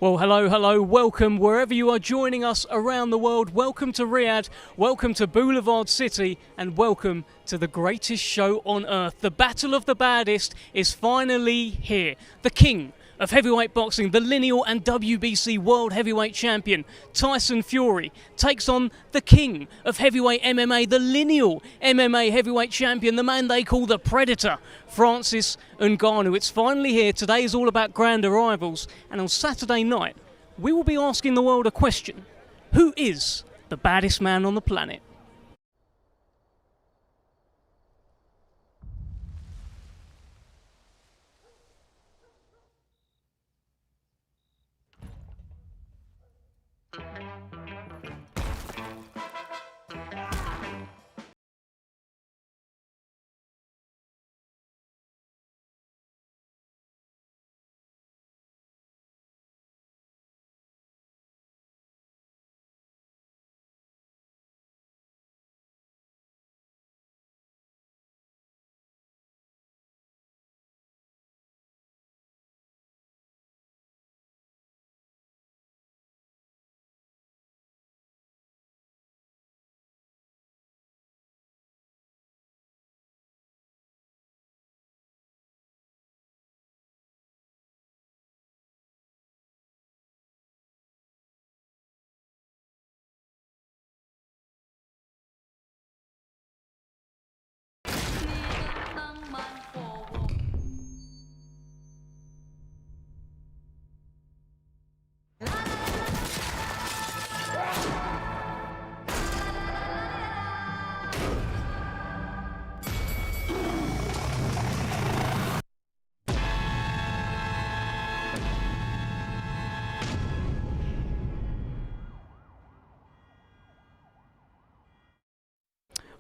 Well, hello, welcome wherever you are joining us around the world. Welcome to Riyadh, welcome to Boulevard City, and welcome to the greatest show on earth. The Battle of the Baddest is finally here. The king of heavyweight boxing, the lineal and WBC World Heavyweight Champion, Tyson Fury, takes on the king of heavyweight MMA, the lineal MMA Heavyweight Champion, the man they call the Predator, Francis Ngannou. It's finally here. Today is all about grand arrivals, and on Saturday night, we will be asking the world a question. Who is the baddest man on the planet?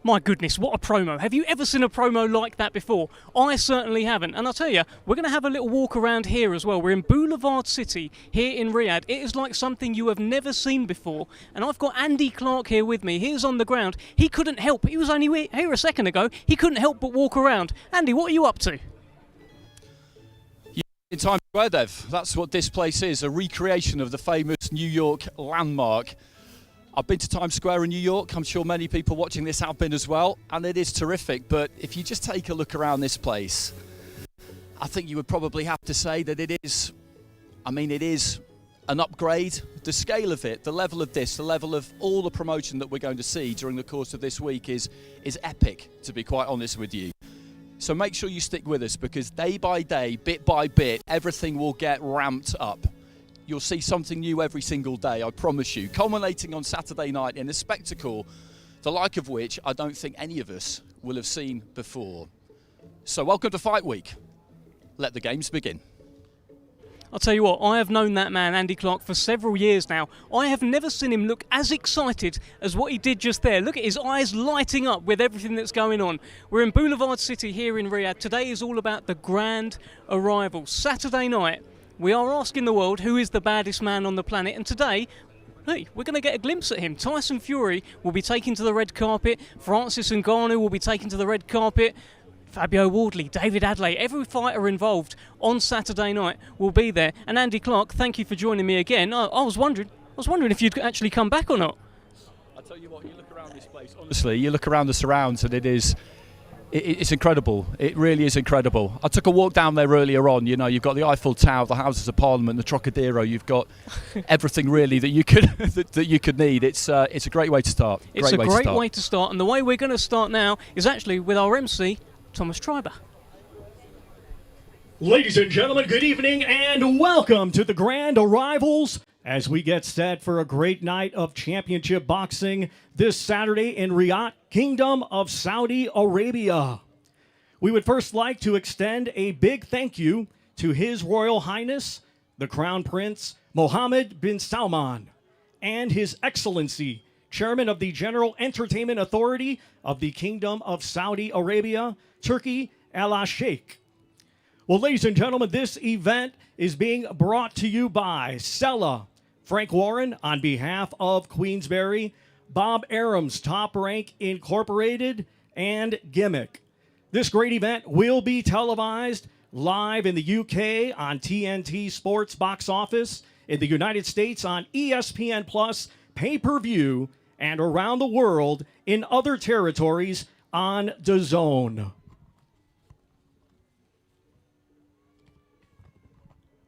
My goodness, what a promo. Have you ever seen a promo like that before? I certainly haven't. And I'll tell you, we're going to have a little walk around here as well. We're in Boulevard City here in Riyadh. It is like something you have never seen before. And I've got Andy Clark here with me. He's on the ground. He couldn't help. He was only here a second ago. He couldn't help but walk around. Andy, what are you up to? In Times Square, Dev. That's what this place is, a recreation of the famous New York landmark. I've been to Times Square in New York. I'm sure many people watching this have been as well, and it is terrific. But if you just take a look around this place, I think you would probably have to say that it is an upgrade. The scale of it, the level of this, the level of all the promotion that we're going to see during the course of this week is epic, to be quite honest with you. So make sure you stick with us, because day by day, bit by bit, everything will get ramped up. You'll see something new every single day, I promise you, culminating on Saturday night in a spectacle, the like of which I don't think any of us will have seen before. So welcome to Fight Week. Let the games begin. I'll tell you what, I have known that man, Andy Clark, for several years now. I have never seen him look as excited as what he did just there. Look at his eyes lighting up with everything that's going on. We're in Boulevard City here in Riyadh. Today is all about the grand arrival. Saturday night, we are asking the world who is the baddest man on the planet, and today, hey, we're going to get a glimpse at him. Tyson Fury will be taken to the red carpet. Francis Ngannou will be taken to the red carpet. Fabio Wardley, David Adeleye, every fighter involved on Saturday night will be there. And Andy Clark, thank you for joining me again. I was wondering if you'd actually come back or not. I tell you what, you look around this place, honestly, you look around the surrounds, and it's incredible. It really is incredible. I took a walk down there earlier on. You know, you've got the Eiffel Tower, the Houses of Parliament, the Trocadero. You've got everything really that you could that you could need. It's a great way to start. It's a great way to start. And the way we're going to start now is actually with our MC, Thomas Treiber. Ladies and gentlemen, good evening and welcome to the grand arrivals as we get set for a great night of championship boxing this Saturday in Riyadh, Kingdom of Saudi Arabia. We would first like to extend a big thank you to His Royal Highness, the Crown Prince Mohammed bin Salman, and His Excellency, Chairman of the General Entertainment Authority of the Kingdom of Saudi Arabia, Turkey, Al-Sheikh. Well, ladies and gentlemen, this event is being brought to you by Sella, Frank Warren on behalf of Queensberry, Bob Arum's Top Rank Incorporated, and GIMIK. This great event will be televised live in the UK on TNT Sports Box Office in the United States on ESPN Plus, pay-per-view, and around the world in other territories on DAZN.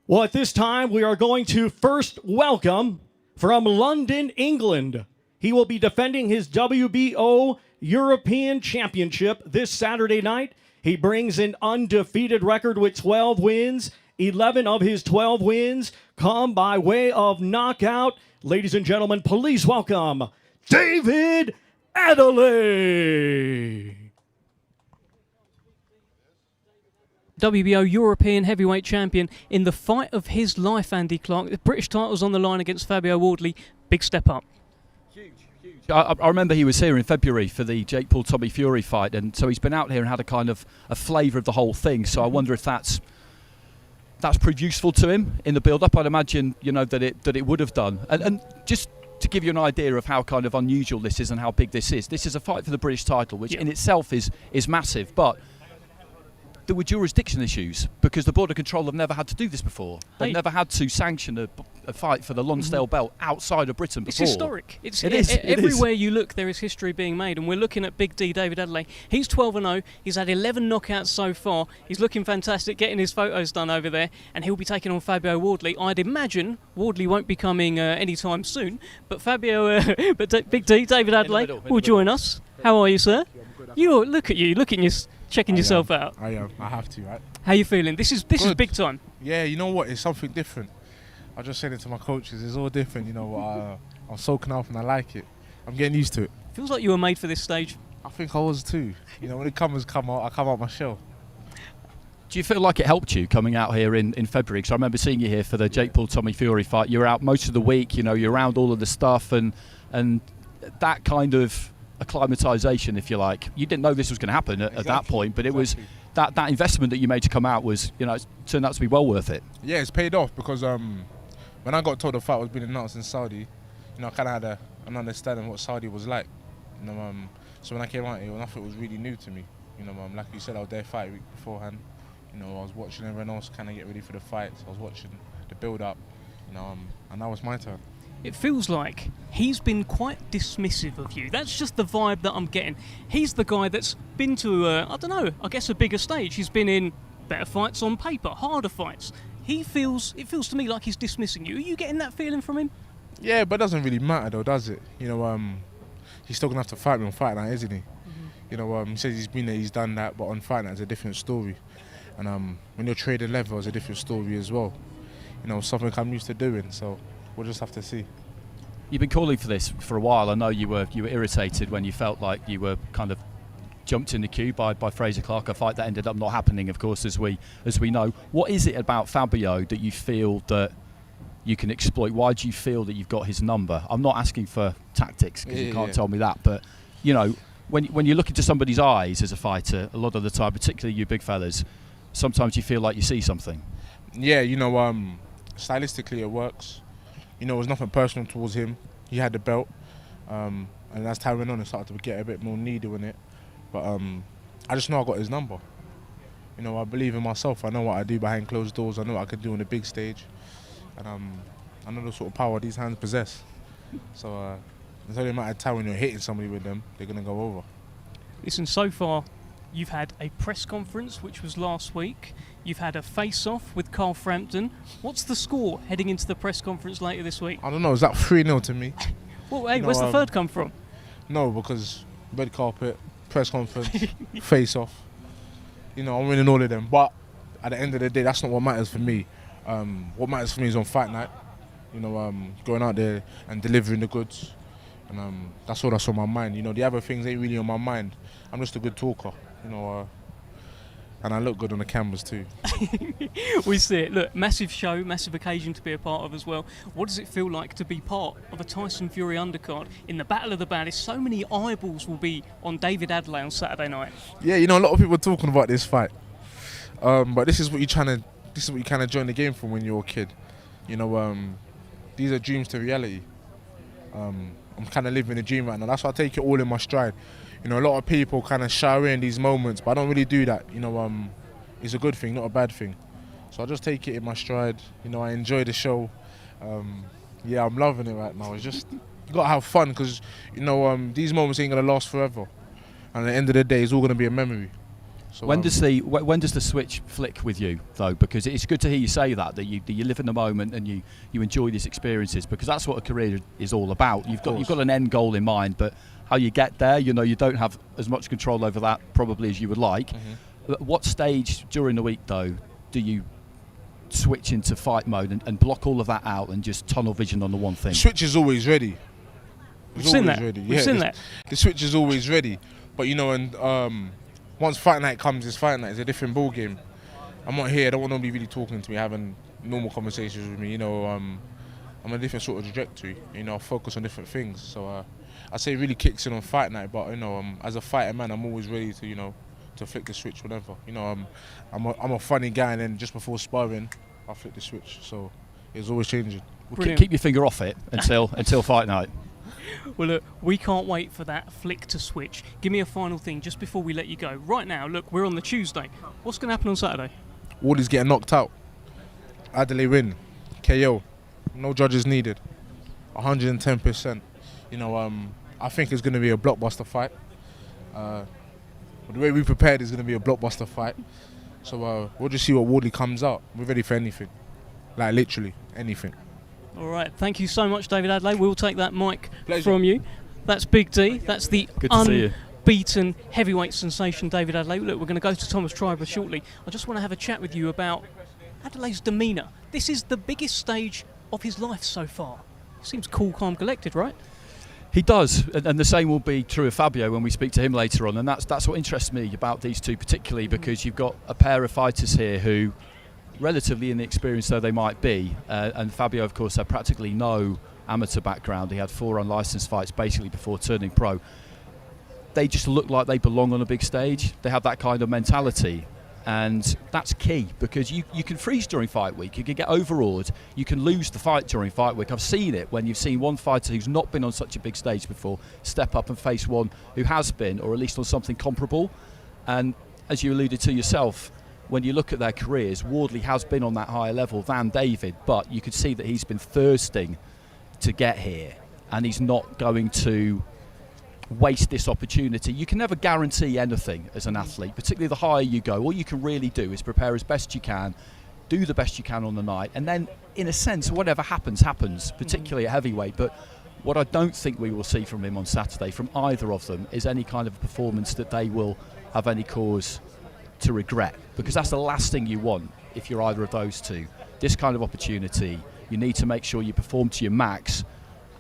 Well, at this time, we are going to first welcome from London, England. He will be defending his WBO European Championship this Saturday night. He brings an undefeated record with 12 wins. 11 of his 12 wins come by way of knockout. Ladies and gentlemen, please welcome David Adeleye. WBO European Heavyweight Champion in the fight of his life, Andy Clark. The British title's on the line against Fabio Wardley. Big step up. Huge. I remember he was here in February for the Jake Paul-Tommy Fury fight, and so he's been out here and had a kind of a flavour of the whole thing. So I wonder if that's proved useful to him in the build-up. I'd imagine, that it would have done. And just to give you an idea of how kind of unusual this is and how big this is a fight for the British title, which in itself is massive, but there were jurisdiction issues because the Border Control have never had to do this before. They've never had to sanction a fight for the Lonsdale belt outside of Britain before. It's historic. It is. Everywhere you look, there is history being made, and we're looking at Big D, David Adeleye. He's 12-0. He's had 11 knockouts so far. He's looking fantastic, getting his photos done over there, and he'll be taking on Fabio Wardley. I'd imagine Wardley won't be coming anytime soon, but Big D, David Adeleye, will join us. How are you, sir? Look at you, checking yourself out. I am. I have to, right? How you feeling? This is big time. Yeah, you know what? It's something different. I just said it to my coaches. It's all different, I'm soaking up and I like it. I'm getting used to it. Feels like you were made for this stage. I think I was too. When it come out, I come out my shell. Do you feel like it helped you coming out here in February? Because I remember seeing you here for the Jake Paul-Tommy Fury fight. You were out most of the week. You're around all of the stuff and that kind of acclimatization, if you like. You didn't know this was going to happen at that point, but it was that investment that you made to come out was, it turned out to be well worth it. Yeah, it's paid off because when I got told the fight was being announced in Saudi, I kind of had an understanding of what Saudi was like. So when I came out here, nothing was really new to me. Like you said, I was there fight week beforehand. I was watching everyone else kind of get ready for the fights. I was watching the build-up, and that was my turn. It feels like he's been quite dismissive of you. That's just the vibe that I'm getting. He's the guy that's been to, a bigger stage. He's been in better fights on paper, harder fights. It feels to me like he's dismissing you. Are you getting that feeling from him? Yeah, but it doesn't really matter though, does it? He's still going to have to fight me on fight night, isn't he? Mm-hmm. He says he's been there, he's done that, but on fight night it's a different story. And when you're trading level, it's a different story as well. Something I'm used to doing, so we'll just have to see. You've been calling for this for a while. I know you were irritated when you felt like you were kind of jumped in the queue by Fraser Clark, a fight that ended up not happening, of course, as we know. What is it about Fabio that you feel that you can exploit? Why do you feel that you've got his number? I'm not asking for tactics because you can't tell me that, but when you look into somebody's eyes as a fighter, a lot of the time, particularly you big fellas, sometimes you feel like you see something. Yeah, stylistically it works. It was nothing personal towards him. He had the belt, and as time went on, it started to get a bit more needle in it. But I just know I got his number. I believe in myself. I know what I do behind closed doors. I know what I can do on the big stage, and I know the sort of power these hands possess. So it's only a matter of time when you're hitting somebody with them, they're gonna go over. Listen, so far, you've had a press conference, which was last week. You've had a face-off with Carl Frampton. What's the score heading into the press conference later this week? I don't know. Is that 3-0 to me? Well, hey, where's the third come from? No, because red carpet, press conference, face-off. I'm winning all of them. But at the end of the day, that's not what matters for me. What matters for me is on fight night. Going out there and delivering the goods. And that's all that's on my mind. The other things ain't really on my mind. I'm just a good talker. And I look good on the cameras too. We see it. Look, massive show, massive occasion to be a part of as well. What does it feel like to be part of a Tyson Fury undercard in the Battle of the Baddest? So many eyeballs will be on David Adeleye on Saturday night. Yeah, a lot of people are talking about this fight. But this is what you kind of join the game from when you're a kid. These are dreams to reality. I'm kind of living a dream right now. That's why I take it all in my stride. A lot of people kind of shy away in these moments, but I don't really do that. It's a good thing, not a bad thing. So I just take it in my stride. I enjoy the show. Yeah, I'm loving it right now. It's just, you gotta have fun because, you know, these moments ain't gonna last forever. And at the end of the day, it's all gonna be a memory. So, when does the switch flick with you though? Because it's good to hear you say that you live in the moment and you enjoy these experiences, because that's what a career is all about. You've got an end goal in mind, but how you get there, you know, you don't have as much control over that probably as you would like. At what stage during the week though do you switch into fight mode and block all of that out and just tunnel vision on the one thing? The switch is always ready. We've seen that. We've seen that. The switch is always ready, but you know, and once fight night comes, it's fight night. It's a different ball game. I'm not here. I don't want nobody really talking to me, having normal conversations with me. You know, I'm a different sort of trajectory. You know, I focus on different things. So I say it really kicks in on fight night. But you know, as a fighter man, I'm always ready to, you know, to flick the switch whenever. You know, I'm a funny guy, and then just before sparring, I flick the switch. So it's always changing. Well, keep your finger off it until fight night. Well, look, we can't wait for that flick to switch. Give me a final thing just before we let you go. Right now, look, we're on the Tuesday. What's going to happen on Saturday? Wardley's getting knocked out. Adeleye win. KO. No judges needed. 110%. You know, I think it's going to be a blockbuster fight. The way we prepared is going to be a blockbuster fight. So we'll just see what Wardley comes out. We're ready for anything. Like, literally, anything. All right, thank you so much, David Adeleye. We'll take that mic Pleasure. from you. That's Big D. That's the Good to see you. unbeaten heavyweight sensation, David Adeleye. Look, we're going to go to Thomas Triber shortly. I just want to have a chat with you about Adelaye's demeanour. This is the biggest stage of his life so far. Seems cool, calm, collected, right? He does, and the same will be true of Fabio when we speak to him later on. And that's what interests me about these two particularly, because you've got a pair of fighters here who, relatively inexperienced though they might be, and Fabio of course had practically no amateur background. He had 4 unlicensed fights basically before turning pro. They just look like they belong on a big stage. They have that kind of mentality, and that's key, because you can freeze during fight week, you can get overawed, you can lose the fight during fight week. I've seen it when you've seen one fighter who's not been on such a big stage before step up and face one who has been, or at least on something comparable. And as you alluded to yourself, when you look at their careers, Wardley has been on that higher level than David, but you could see that he's been thirsting to get here, and he's not going to waste this opportunity. You can never guarantee anything as an athlete, particularly the higher you go. All you can really do is prepare as best you can, do the best you can on the night, and then, in a sense, whatever happens, happens, particularly at heavyweight. But what I don't think we will see from him on Saturday, from either of them, is any kind of performance that they will have any cause to regret, because that's the last thing you want if you're either of those two. This kind of opportunity, you need to make sure you perform to your max,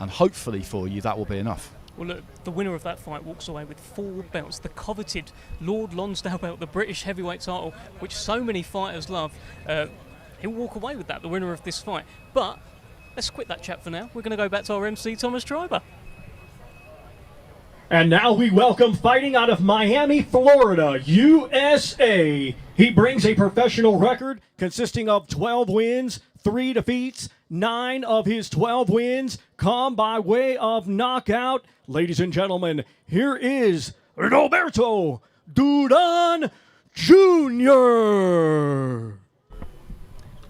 and hopefully for you that will be enough. Well, look, the winner of that fight walks away with 4 belts, the coveted Lord Lonsdale belt, the British heavyweight title, which so many fighters love. He'll walk away with that, the winner of this fight. But let's quit that chat for now. We're going to go back to our MC, Thomas Triber. And now we welcome, fighting out of Miami, Florida, USA. He brings a professional record consisting of 12 wins, 3 defeats. 9 of his 12 wins come by way of knockout. Ladies and gentlemen, here is Roberto Duran Jr.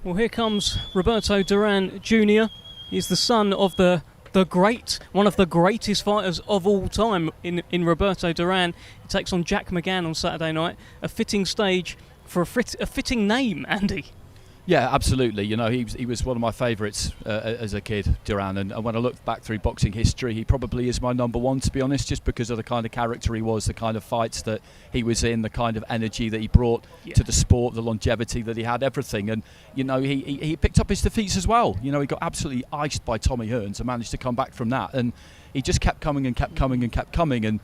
Well, here comes Roberto Duran Jr. He's the son of the great, one of the greatest fighters of all time in Roberto Duran. He takes on Jack McGann on Saturday night. A fitting stage for a fitting name, Andy. Yeah, absolutely. You know, he was one of my favourites as a kid, Duran, and when I look back through boxing history, he probably is my number one, to be honest, just because of the kind of character he was, the kind of fights that he was in, the kind of energy that he brought to the sport, the longevity that he had, everything. And, you know, he picked up his defeats as well. You know, he got absolutely iced by Tommy Hearns and managed to come back from that. And he just kept coming and kept coming and kept coming. And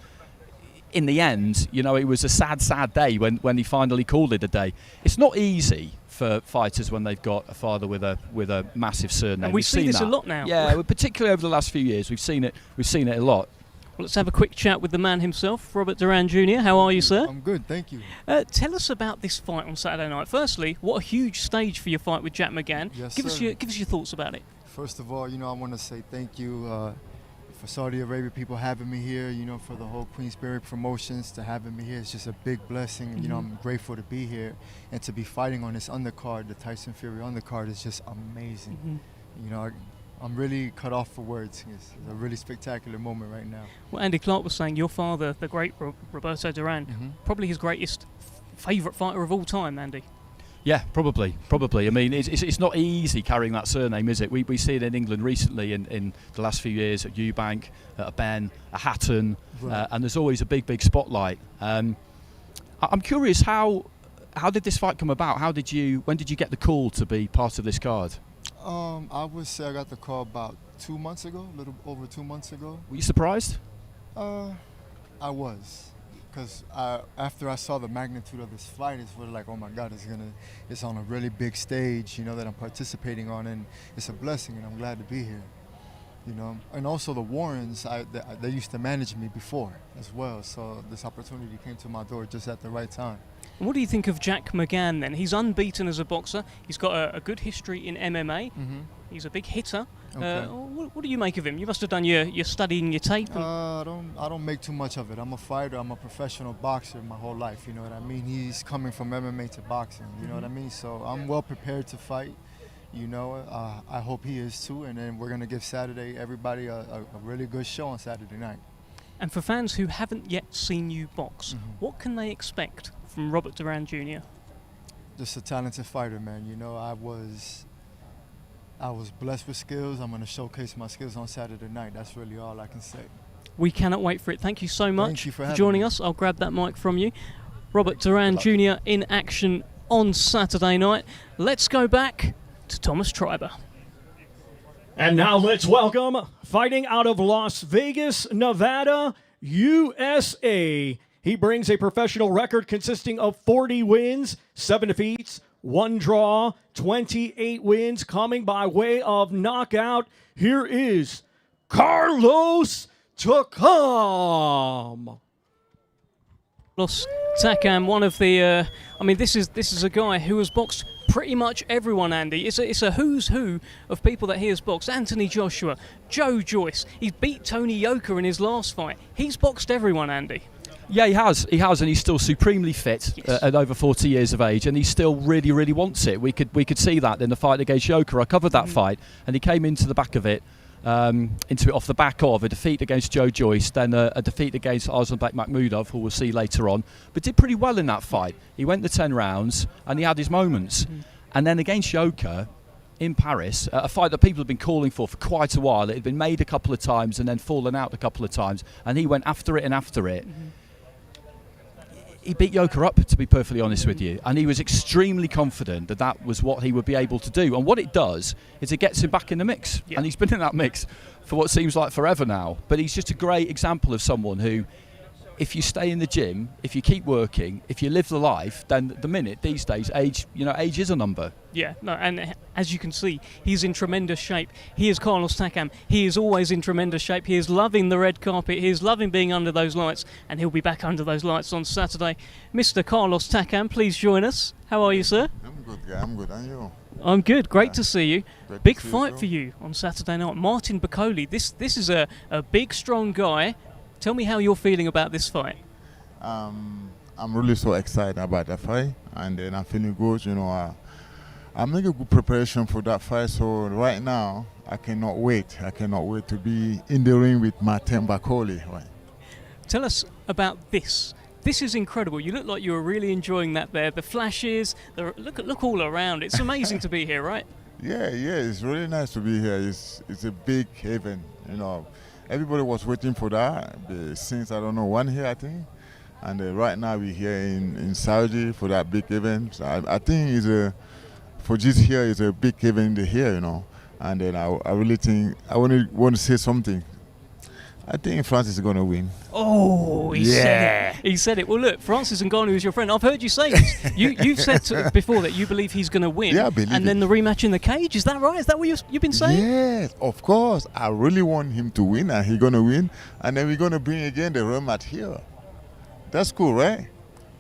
in the end, you know, it was a sad, sad day when he finally called it a day. It's not easy for fighters when they've got a father with a massive surname. And we've seen this a lot now. Yeah, particularly over the last few years, we've seen it a lot. Well, let's have a quick chat with the man himself, Robert Duran Jr. How are you, sir? I'm good, thank you. Tell us about this fight on Saturday night. Firstly, what a huge stage for your fight with Jack McGann. Yes, give sir. us your thoughts about it. First of all, you know, I want to say thank you for Saudi Arabia people having me here, you know, for the whole Queensberry promotions to having me here. It's just a big blessing. Mm-hmm. You know, I'm grateful to be here and to be fighting on this undercard. The Tyson Fury undercard is just amazing. Mm-hmm. you know, I'm really cut off for words. It's a really spectacular moment right now. Well, Andy Clark was saying your father, the great Roberto Duran, probably his greatest favourite fighter of all time, Andy. Yeah, probably. I mean, it's not easy carrying that surname, is it? We see it in England recently in the last few years at Eubank, at a Ben, a Hatton, Right. and there's always a big spotlight. I'm curious, how did this fight come about? When did you get the call to be part of this card? I would say I got the call about 2 months ago, a little over 2 months ago. Were you surprised? I was, because after I saw the magnitude of this fight, it's really like, oh my God, it's on a really big stage, you know, that I'm participating on, and it's a blessing, and I'm glad to be here, you know. And also the Warrens, they used to manage me before as well, so this opportunity came to my door just at the right time. And what do you think of Jack McGann then? He's unbeaten as a boxer. He's got a good history in MMA. He's a big hitter. Okay. What do you make of him? You must have done your studying your tape. I don't make too much of it. I'm a fighter. I'm a professional boxer my whole life. You know what I mean? He's coming from MMA to boxing. You know what I mean? So I'm well prepared to fight. You know, I hope he is too. And then we're gonna give everybody a really good show on Saturday night. And for fans who haven't yet seen you box, what can they expect from Robert Duran Jr.? Just a talented fighter, man. You know, I was blessed with skills. I'm going to showcase my skills on Saturday night. That's really all I can say. We cannot wait for it. Thank you so much Thank you for joining having me. us. I'll grab that mic from you. Robert Duran Jr. in action on Saturday night. Let's go back to Thomas Triber. And now let's welcome, fighting out of Las Vegas, Nevada, USA. He brings a professional record consisting of 40 wins, 7 defeats, 1 draw, 28 wins, coming by way of knockout. Here is Carlos Takam. Carlos Takam, one of the, this is a guy who has boxed pretty much everyone, Andy. It's a who's who of people that he has boxed. Anthony Joshua, Joe Joyce. He's beat Tony Yoka in his last fight. He's boxed everyone, Andy. Yeah, he has, and he's still supremely fit at over 40 years of age, and he still really wants it. We could see that in the fight against Yoka. I covered that fight, and he came into the back of it, off the back of a defeat against Joe Joyce, then a defeat against Arslanbek Makhmudov, who we'll see later on, but did pretty well in that fight. He went the 10 rounds, and he had his moments. And then against Yoka in Paris, a fight that people have been calling for quite a while. It had been made a couple of times and then fallen out a couple of times, and he went after it and after it. He beat Yoka up, to be perfectly honest with you, and he was extremely confident that that was what he would be able to do. And what it does is it gets him back in the mix, and he's been in that mix for what seems like forever now. But he's just a great example of someone who, if you stay in the gym, if you keep working, if you live the life, then the minute these days, age is a number. Yeah, no, and as you can see, he's in tremendous shape. He is Carlos Takam. He is always in tremendous shape. He is loving the red carpet. He is loving being under those lights, and he'll be back under those lights on Saturday. Mr. Carlos Takam, please join us. How are you, sir? I'm good, guy. I'm good. And you? I'm good. Great to see you. Great Big to see fight you for you on Saturday night. Martin Bakole. This is a big, strong guy. Tell me how you're feeling about this fight. I'm really so excited about the fight, and then I'm feeling good. You know, I'm making a good preparation for that fight. So right now, I cannot wait. I cannot wait to be in the ring with Martin Bakole. Right. Tell us about this. This is incredible. You look like you were really enjoying that there. The flashes, look all around. It's amazing to be here, right? Yeah, it's really nice to be here. It's a big event. You know, everybody was waiting for that since, I don't know, 1 year, I think. And right now we're here in Saudi for that big event. So I think for this year is a big event here, you know. And then I really think I want to say something. I think Francis is going to win. Oh, he said it. He said it. Well, look, Francis Ngannou is your friend. I've heard you say this. You've said before that you believe he's going to win. Yeah, I believe and then the rematch in the cage. Is that right? Is that what you've been saying? Yes, of course. I really want him to win, and he's going to win. And then we're going to bring again the rematch here. That's cool, right?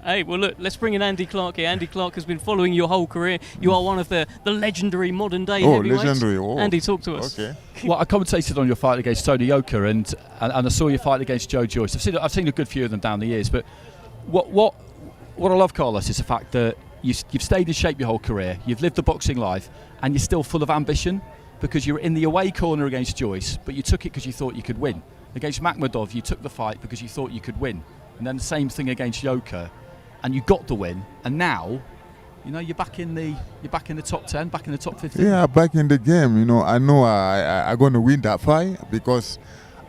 Hey, well, look, let's bring in Andy Clark here. Andy Clark has been following your whole career. You are one of the legendary modern-day heavyweights. Legendary. Oh. Andy, talk to us. Okay. Well, I commentated on your fight against Tony Yoka, and I saw your fight against Joe Joyce. I've seen a good few of them down the years, but what I love, Carlos, is the fact that you've stayed in shape your whole career. You've lived the boxing life, and you're still full of ambition. because you're in the away corner against Joyce, but you took it because you thought you could win. Against Makhmudov, you took the fight because you thought you could win. And then the same thing against Yoka, and you got the win. And now, you're back in the top 10, back in the top 15. Yeah, back in the game. I know I'm going to win that fight because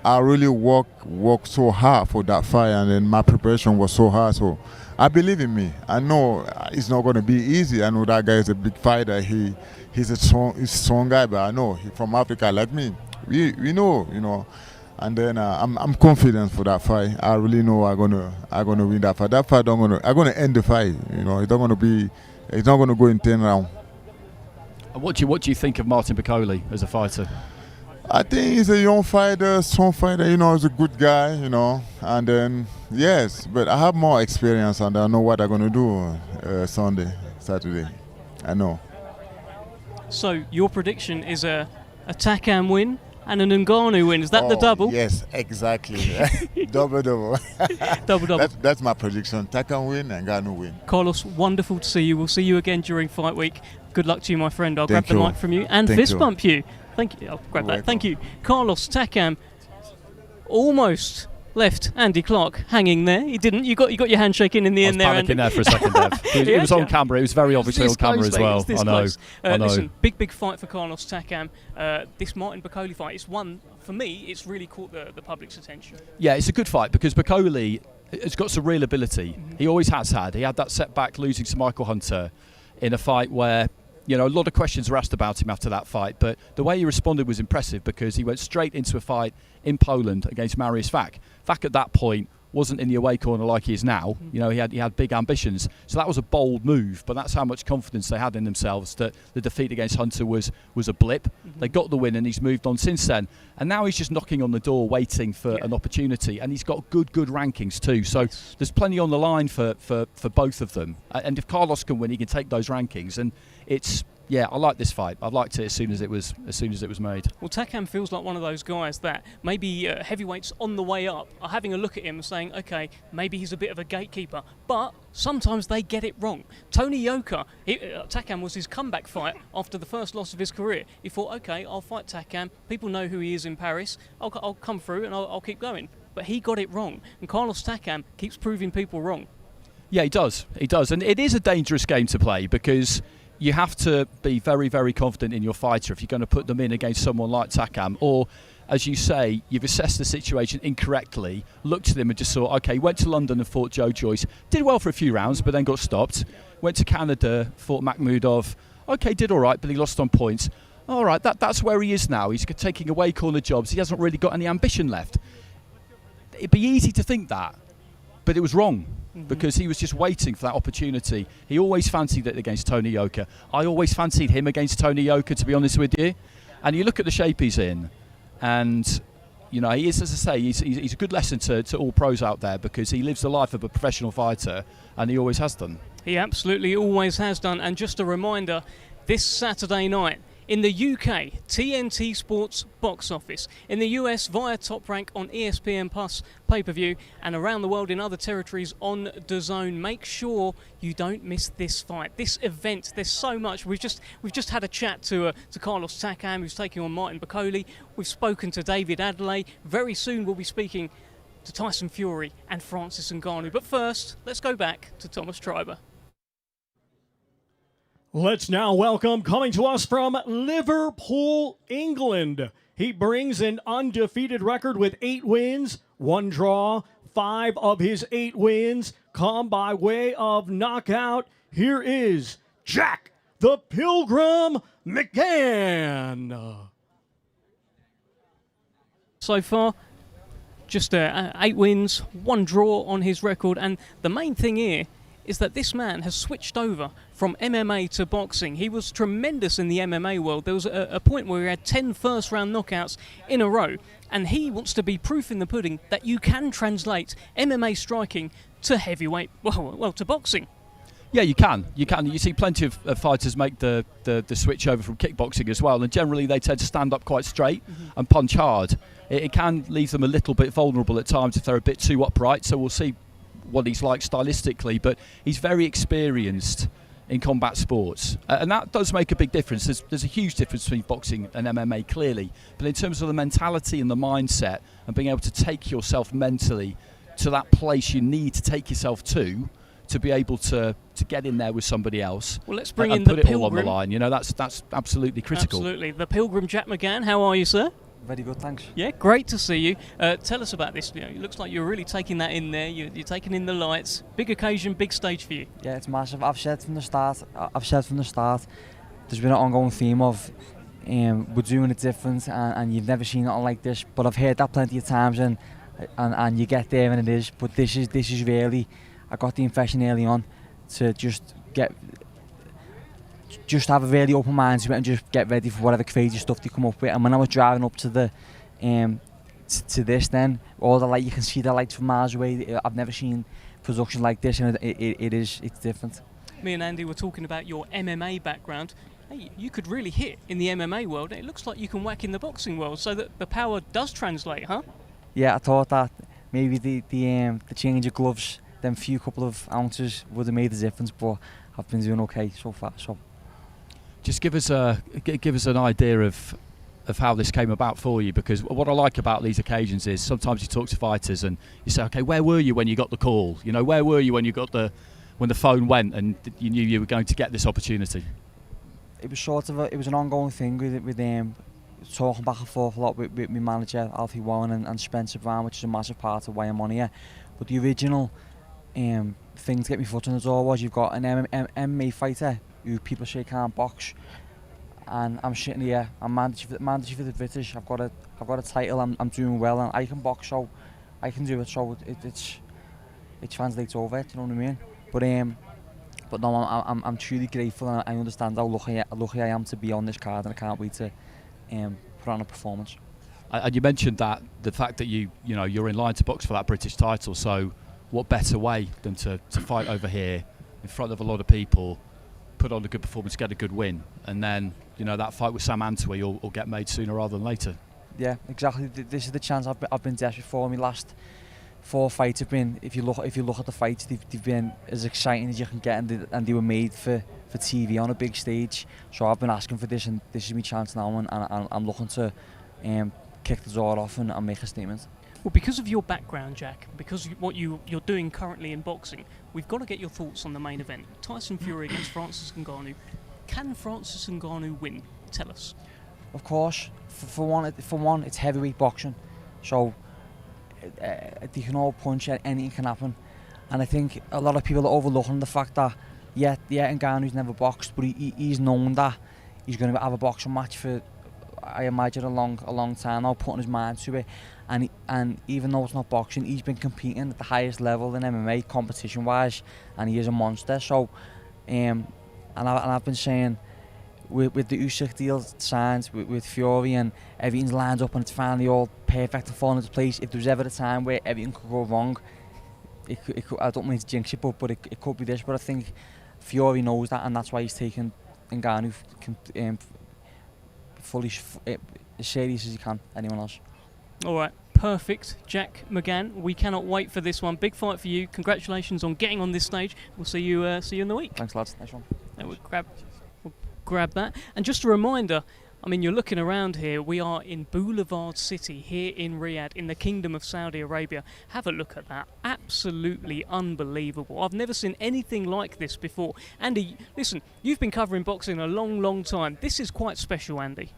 I really worked so hard for that fight, and then my preparation was so hard. So I believe in me. I know it's not going to be easy. I know that guy is a big fighter. He's a strong guy, but I know he's from Africa like me. We know. And then I'm confident for that fight. I really know I'm gonna win that fight. That fight I'm gonna end the fight. It's not gonna go in 10 rounds. What do you think of Martin Bakole as a fighter? I think he's a young fighter, strong fighter. He's a good guy. And then yes, but I have more experience and I know what I'm gonna do Saturday. I know. So your prediction is a Takam win and an Ngannou win. Is that the double? Yes, exactly. double. Double. That's my prediction. Takam win and Ngannou win. Carlos, wonderful to see you. We'll see you again during fight week. Good luck to you, my friend. I'll grab the mic from you and fist bump you. Thank you. I'll grab that. Thank you. Carlos Takam almost left Andy Clark hanging there. He didn't. You got your handshake in the end there. I was panicking there for a second, Dev. It was on camera. It was very obviously on camera as well. I know. Listen, big fight for Carlos Takam. This Martin Bakole fight is one, for me, it's really caught the public's attention. Yeah, it's a good fight because Bakole has got some real ability. Mm-hmm. He always has had. He had that setback losing to Michael Hunter in a fight where a lot of questions were asked about him after that fight, but the way he responded was impressive because he went straight into a fight in Poland against Mariusz Fak. Fak at that point wasn't in the away corner like he is now. Mm-hmm. He had big ambitions, so that was a bold move. But that's how much confidence they had in themselves that the defeat against Hunter was a blip. Mm-hmm. They got the win, and he's moved on since then. And now he's just knocking on the door, waiting for an opportunity. And he's got good rankings too. So there's plenty on the line for both of them. And if Carlos can win, he can take those rankings. And it's. Yeah, I like this fight. I liked it as soon as it was made. Well, Takam feels like one of those guys that maybe heavyweights on the way up are having a look at him and saying, okay, maybe he's a bit of a gatekeeper, but sometimes they get it wrong. Tony Yoka, Takam was his comeback fight after the first loss of his career. He thought, okay, I'll fight Takam. People know who he is in Paris. I'll come through and I'll keep going. But he got it wrong, and Carlos Takam keeps proving people wrong. Yeah, he does, and it is a dangerous game to play because you have to be very, very confident in your fighter if you're going to put them in against someone like Takam. Or, as you say, you've assessed the situation incorrectly, looked at him and just thought, okay, went to London and fought Joe Joyce, did well for a few rounds, but then got stopped. Went to Canada, fought Makhmudov, okay, did all right, but he lost on points. All right, that's where he is now. He's taking away corner jobs. He hasn't really got any ambition left. It'd be easy to think that, but it was wrong. Mm-hmm. Because he was just waiting for that opportunity. He always fancied it against Tony Yoka. I always fancied him against Tony Yoka, to be honest with you. And you look at the shape he's in, and he is, as I say, he's a good lesson to all pros out there because he lives the life of a professional fighter, and he always has done. He absolutely always has done. And just a reminder, this Saturday night, in the UK, TNT Sports box office. In the US, via Top Rank on ESPN Plus pay-per-view, and around the world in other territories on DAZN. Make sure you don't miss this fight, this event. There's so much. We've just had a chat to Carlos Takam, who's taking on Martin Bakole. We've spoken to David Adeleye. Very soon we'll be speaking to Tyson Fury and Francis Ngannou. But first, let's go back to Thomas Treiber. Let's now welcome, coming to us from Liverpool, England. He brings an undefeated record with 8 wins, 1 draw. 5 of his 8 wins come by way of knockout. Here is Jack the Pilgrim McGann. So far, just 8 wins, 1 draw on his record. And the main thing here is that this man has switched over from MMA to boxing. He was tremendous in the MMA world. There was a point where he had 10 first-round knockouts in a row, and he wants to be proof in the pudding that you can translate MMA striking to heavyweight, well, to boxing. Yeah, you can. You see plenty of fighters make the switch over from kickboxing as well, and generally they tend to stand up quite straight and punch hard. It can leave them a little bit vulnerable at times if they're a bit too upright, so we'll see what he's like stylistically, but he's very experienced in combat sports, and that does make a big difference. There's a huge difference between boxing and MMA, clearly, but in terms of the mentality and the mindset and being able to take yourself mentally to that place you need to take yourself to be able to get in there with somebody else. Well, let's bring and in put the it Pilgrim. all on the line. You know, that's absolutely critical. Absolutely. The Pilgrim, Jack McGann, how are you, sir? Very good, thanks. Yeah, great to see you. Tell us about this. You know, it looks like you're really taking that in there. You're taking in the lights. Big occasion, big stage for you. Yeah, it's massive. I've said from the start, there's been an ongoing theme of we're doing it different, and you've never seen nothing like this. But I've heard that plenty of times, and you get there and it is. But this is really, I got the impression early on to just have a really open mind to it and just get ready for whatever crazy stuff they come up with. And when I was driving up to the to this, then all the light, you can see the lights from miles away. I've never seen production like this, and it's different. Me and Andy were talking about your MMA background. Hey, you could really hit in the MMA world. It looks like you can whack in the boxing world, so that the power does translate, huh? Yeah, I thought that maybe the change of gloves, them few couple of ounces would have made a difference, but I've been doing okay so far. So, just give us an idea of how this came about for you, because what I like about these occasions is sometimes you talk to fighters and you say, okay, where were you when you got the call? You know, where were you when the phone went and you knew you were going to get this opportunity? It was sort of it was an ongoing thing with talking back and forth a lot with my manager Alfie Warren and Spencer Brown, which is a massive part of why I'm on here. But the original thing to get me foot in the door was, you've got an MMA fighter who people say can't box, and I'm sitting here, I'm mandatory for the British. I've got a title, I'm doing well, and I can box, so I can do it. So it translates over. Do you know what I mean? But no, I'm truly grateful, and I understand how lucky I am to be on this card, and I can't wait to put on a performance. And you mentioned that the fact that you're in line to box for that British title. So what better way than to fight over here in front of a lot of people, put on a good performance, get a good win, and then that fight with Sam Antwi will get made sooner rather than later. Yeah, exactly. This is the chance I've been desperate for. My last 4 fights have been, if you look at the fights, they've been as exciting as you can get, and they were made for TV on a big stage. So I've been asking for this, and this is my chance now, and I'm looking to kick the door off and make a statement. Well, because of your background, Jack, because what you're doing currently in boxing, we've got to get your thoughts on the main event. Tyson Fury against Francis Ngannou. Can Francis Ngannou win? Tell us. Of course. For one, it's heavyweight boxing. So they can all punch, anything can happen. And I think a lot of people are overlooking the fact that, Ngannou's never boxed, but he's known that he's going to have a boxing match for, I imagine, a long time now, putting his mind to it. And even though it's not boxing, he's been competing at the highest level in MMA, competition-wise, and he is a monster. So, and I've been saying, with the Usyk deal signed with Fury, and everything's lined up and it's finally all perfect and falling into place, if there was ever a time where everything could go wrong, it could, I don't mean to jinx it, but it could be this. But I think Fury knows that, and that's why he's taken Ngannou fully as serious as he can anyone else. All right, perfect. Jack McGann, we cannot wait for this one. Big fight for you. Congratulations on getting on this stage. We'll see you in the week. Thanks, lads. Nice one. We'll grab that. And just a reminder, I mean, you're looking around here. We are in Boulevard City here in Riyadh, in the Kingdom of Saudi Arabia. Have a look at that. Absolutely unbelievable. I've never seen anything like this before. Andy, listen, you've been covering boxing a long time. This is quite special, Andy.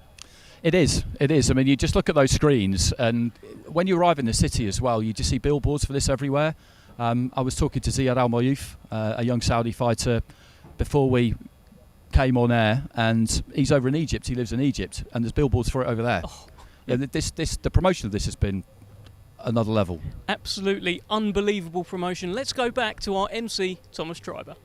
It is. I mean, you just look at those screens, and when you arrive in the city as well, you just see billboards for this everywhere. I was talking to Ziad Al Mayouf, a young Saudi fighter, before we came on air, and he's over in Egypt. He lives in Egypt, and there's billboards for it over there. Oh. Yeah, the promotion of this has been another level. Absolutely unbelievable promotion. Let's go back to our MC, Thomas Treiber.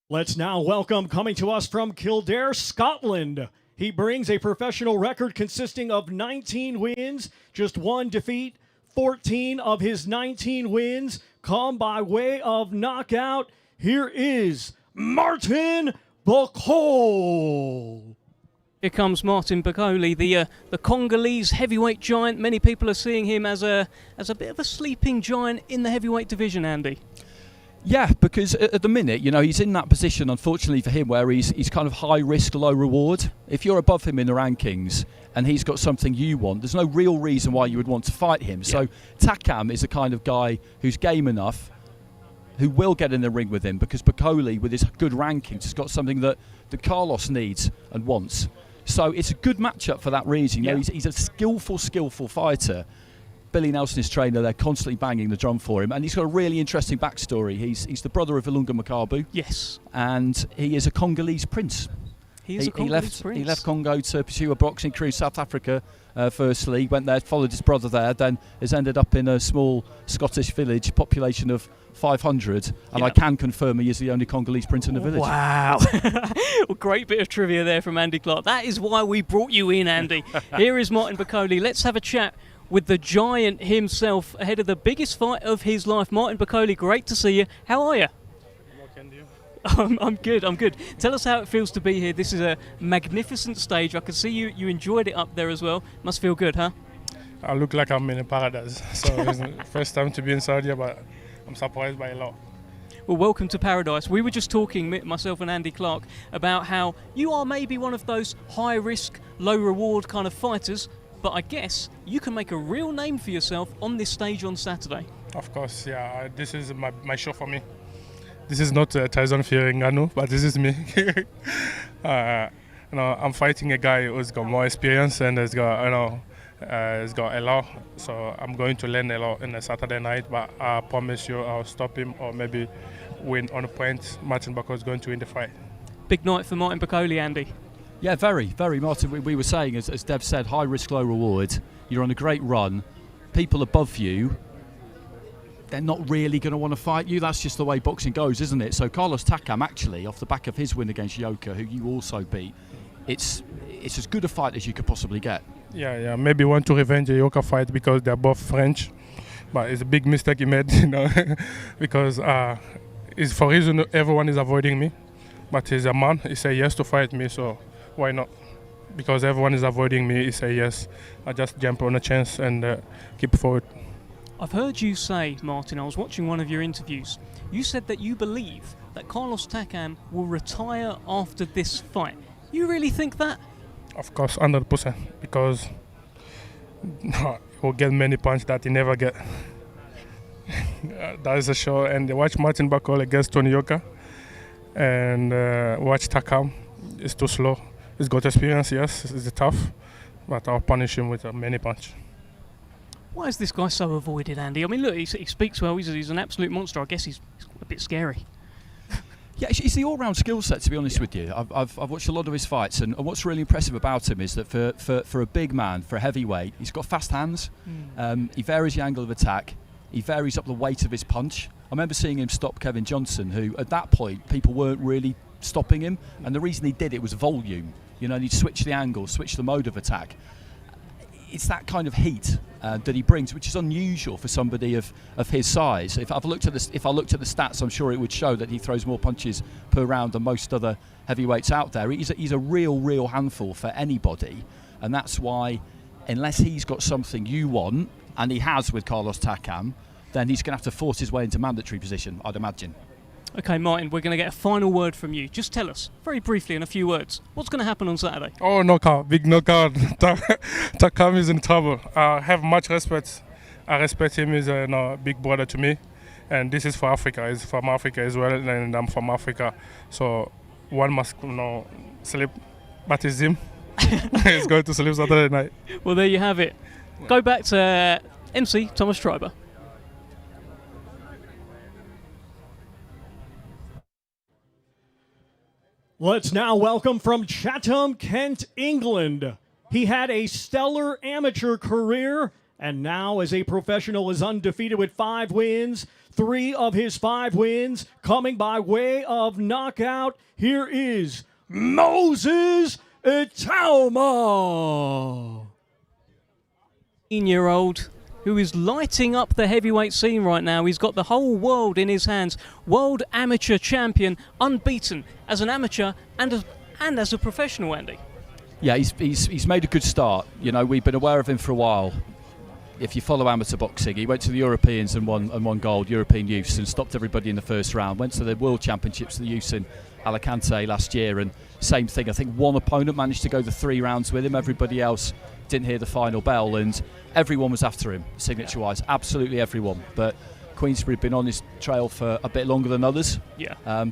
Let's now welcome, coming to us from Kildare, Scotland. He brings a professional record consisting of 19 wins, just 1 defeat. 14 of his 19 wins come by way of knockout. Here is Martin Bakole. Here comes Martin Bakole, the Congolese heavyweight giant. Many people are seeing him as a bit of a sleeping giant in the heavyweight division, Andy. Yeah, because at the minute, he's in that position, unfortunately for him, where he's kind of high risk, low reward. If you're above him in the rankings and he's got something you want, there's no real reason why you would want to fight him. Yeah. So Takam is the kind of guy who's game enough, who will get in the ring with him, because Bakole, with his good rankings, has got something that Carlos needs and wants. So it's a good matchup for that reason. He's a skillful fighter. Billy Nelson, his trainer, they're constantly banging the drum for him, and he's got a really interesting backstory. He's the brother of Ilunga Makabu. Yes. And he is a Congolese prince. He left Congo to pursue a boxing career in South Africa. Firstly, went there, followed his brother there, then has ended up in a small Scottish village, population of 500, and I can confirm he is the only Congolese prince in the village. Wow. Well, great bit of trivia there from Andy Clark. That is why we brought you in, Andy. Here is Martin Bakole. Let's have a chat with the giant himself ahead of the biggest fight of his life. Martin Bakole, great to see you. How are you? I'm good. Tell us how it feels to be here. This is a magnificent stage. I can see you enjoyed it up there as well. Must feel good, huh? I look like I'm in a paradise. So it's the first time to be in Saudi, but I'm surprised by a lot. Well, welcome to paradise. We were just talking, myself and Andy Clark, about how you are maybe one of those high-risk, low-reward kind of fighters, but I guess you can make a real name for yourself on this stage on Saturday. Of course, yeah. This is my show for me. This is not Tyson Fury Ngannou, but this is me. I'm fighting a guy who's got more experience and has got a lot. So I'm going to learn a lot in a Saturday night. But I promise you, I'll stop him or maybe win on a point. Martin Bakole is going to win the fight. Big night for Martin Bakole, Andy. Yeah, very, very. Martin, we were saying, as Dev said, high risk, low reward. You're on a great run. People above you, they're not really going to want to fight you. That's just the way boxing goes, isn't it? So Carlos Takam, actually, off the back of his win against Yoka, who you also beat, it's as good a fight as you could possibly get. Yeah. Maybe want to revenge the Yoka fight because they're both French, but it's a big mistake he made, because it's for reason everyone is avoiding me, but he's a man. He said yes to fight me, so why not? Because everyone is avoiding me, he said yes. I just jump on a chance and keep forward. I've heard you say, Martin, I was watching one of your interviews, you said that you believe that Carlos Takam will retire after this fight. You really think that? Of course, 100%, because he'll get many punches that he never get. That is a show, and watch Martin Bakole against Tony Yoka, and watch Takam. It's too slow. He's got experience, yes, it's tough, but I'll punish him with many punches. Why is this guy so avoided, Andy? I mean, look, he speaks well. He's an absolute monster. I guess he's a bit scary. Yeah, it's the all-round skill set, to be honest with you. I've watched a lot of his fights, and what's really impressive about him is that for a big man, for a heavyweight, he's got fast hands. He varies the angle of attack. He varies up the weight of his punch. I remember seeing him stop Kevin Johnson, who at that point people weren't really stopping him, and the reason he did it was volume. He'd switch the angle, switch the mode of attack. It's that kind of heat that he brings, which is unusual for somebody of his size. If I looked at the stats, I'm sure it would show that he throws more punches per round than most other heavyweights out there. He's a real handful for anybody, and that's why, unless he's got something you want, and he has with Carlos Takam, then he's going to have to force his way into mandatory position, I'd imagine. Okay, Martin, we're going to get a final word from you. Just tell us, very briefly, in a few words, what's going to happen on Saturday? Oh, knockout, big knockout. Takam is in trouble. I have much respect. I respect him. He's a big brother to me. And this is for Africa. He's from Africa as well, and I'm from Africa. So one must sleep, but it's him. He's going to sleep Saturday night. Well, there you have it. Go back to MC Thomas Schreiber. Let's now welcome from Chatham, Kent, England. He had a stellar amateur career, and now as a professional is undefeated with 5 wins. 3 of his 5 wins coming by way of knockout. Here is Moses Itauma. 18-year-old who is lighting up the heavyweight scene right now. He's got the whole world in his hands. World amateur champion, unbeaten as an amateur and as a professional, Andy. Yeah, he's made a good start. We've been aware of him for a while. if you follow amateur boxing, he went to the Europeans and won gold, European youths, and stopped everybody in the first round. Went to the World Championships, the youths in Alicante last year, and same thing. I think one opponent managed to go the 3 rounds with him. Everybody else didn't hear the final bell, and everyone was after him, signature-wise. Absolutely everyone. But Queensberry had been on his trail for a bit longer than others. Yeah.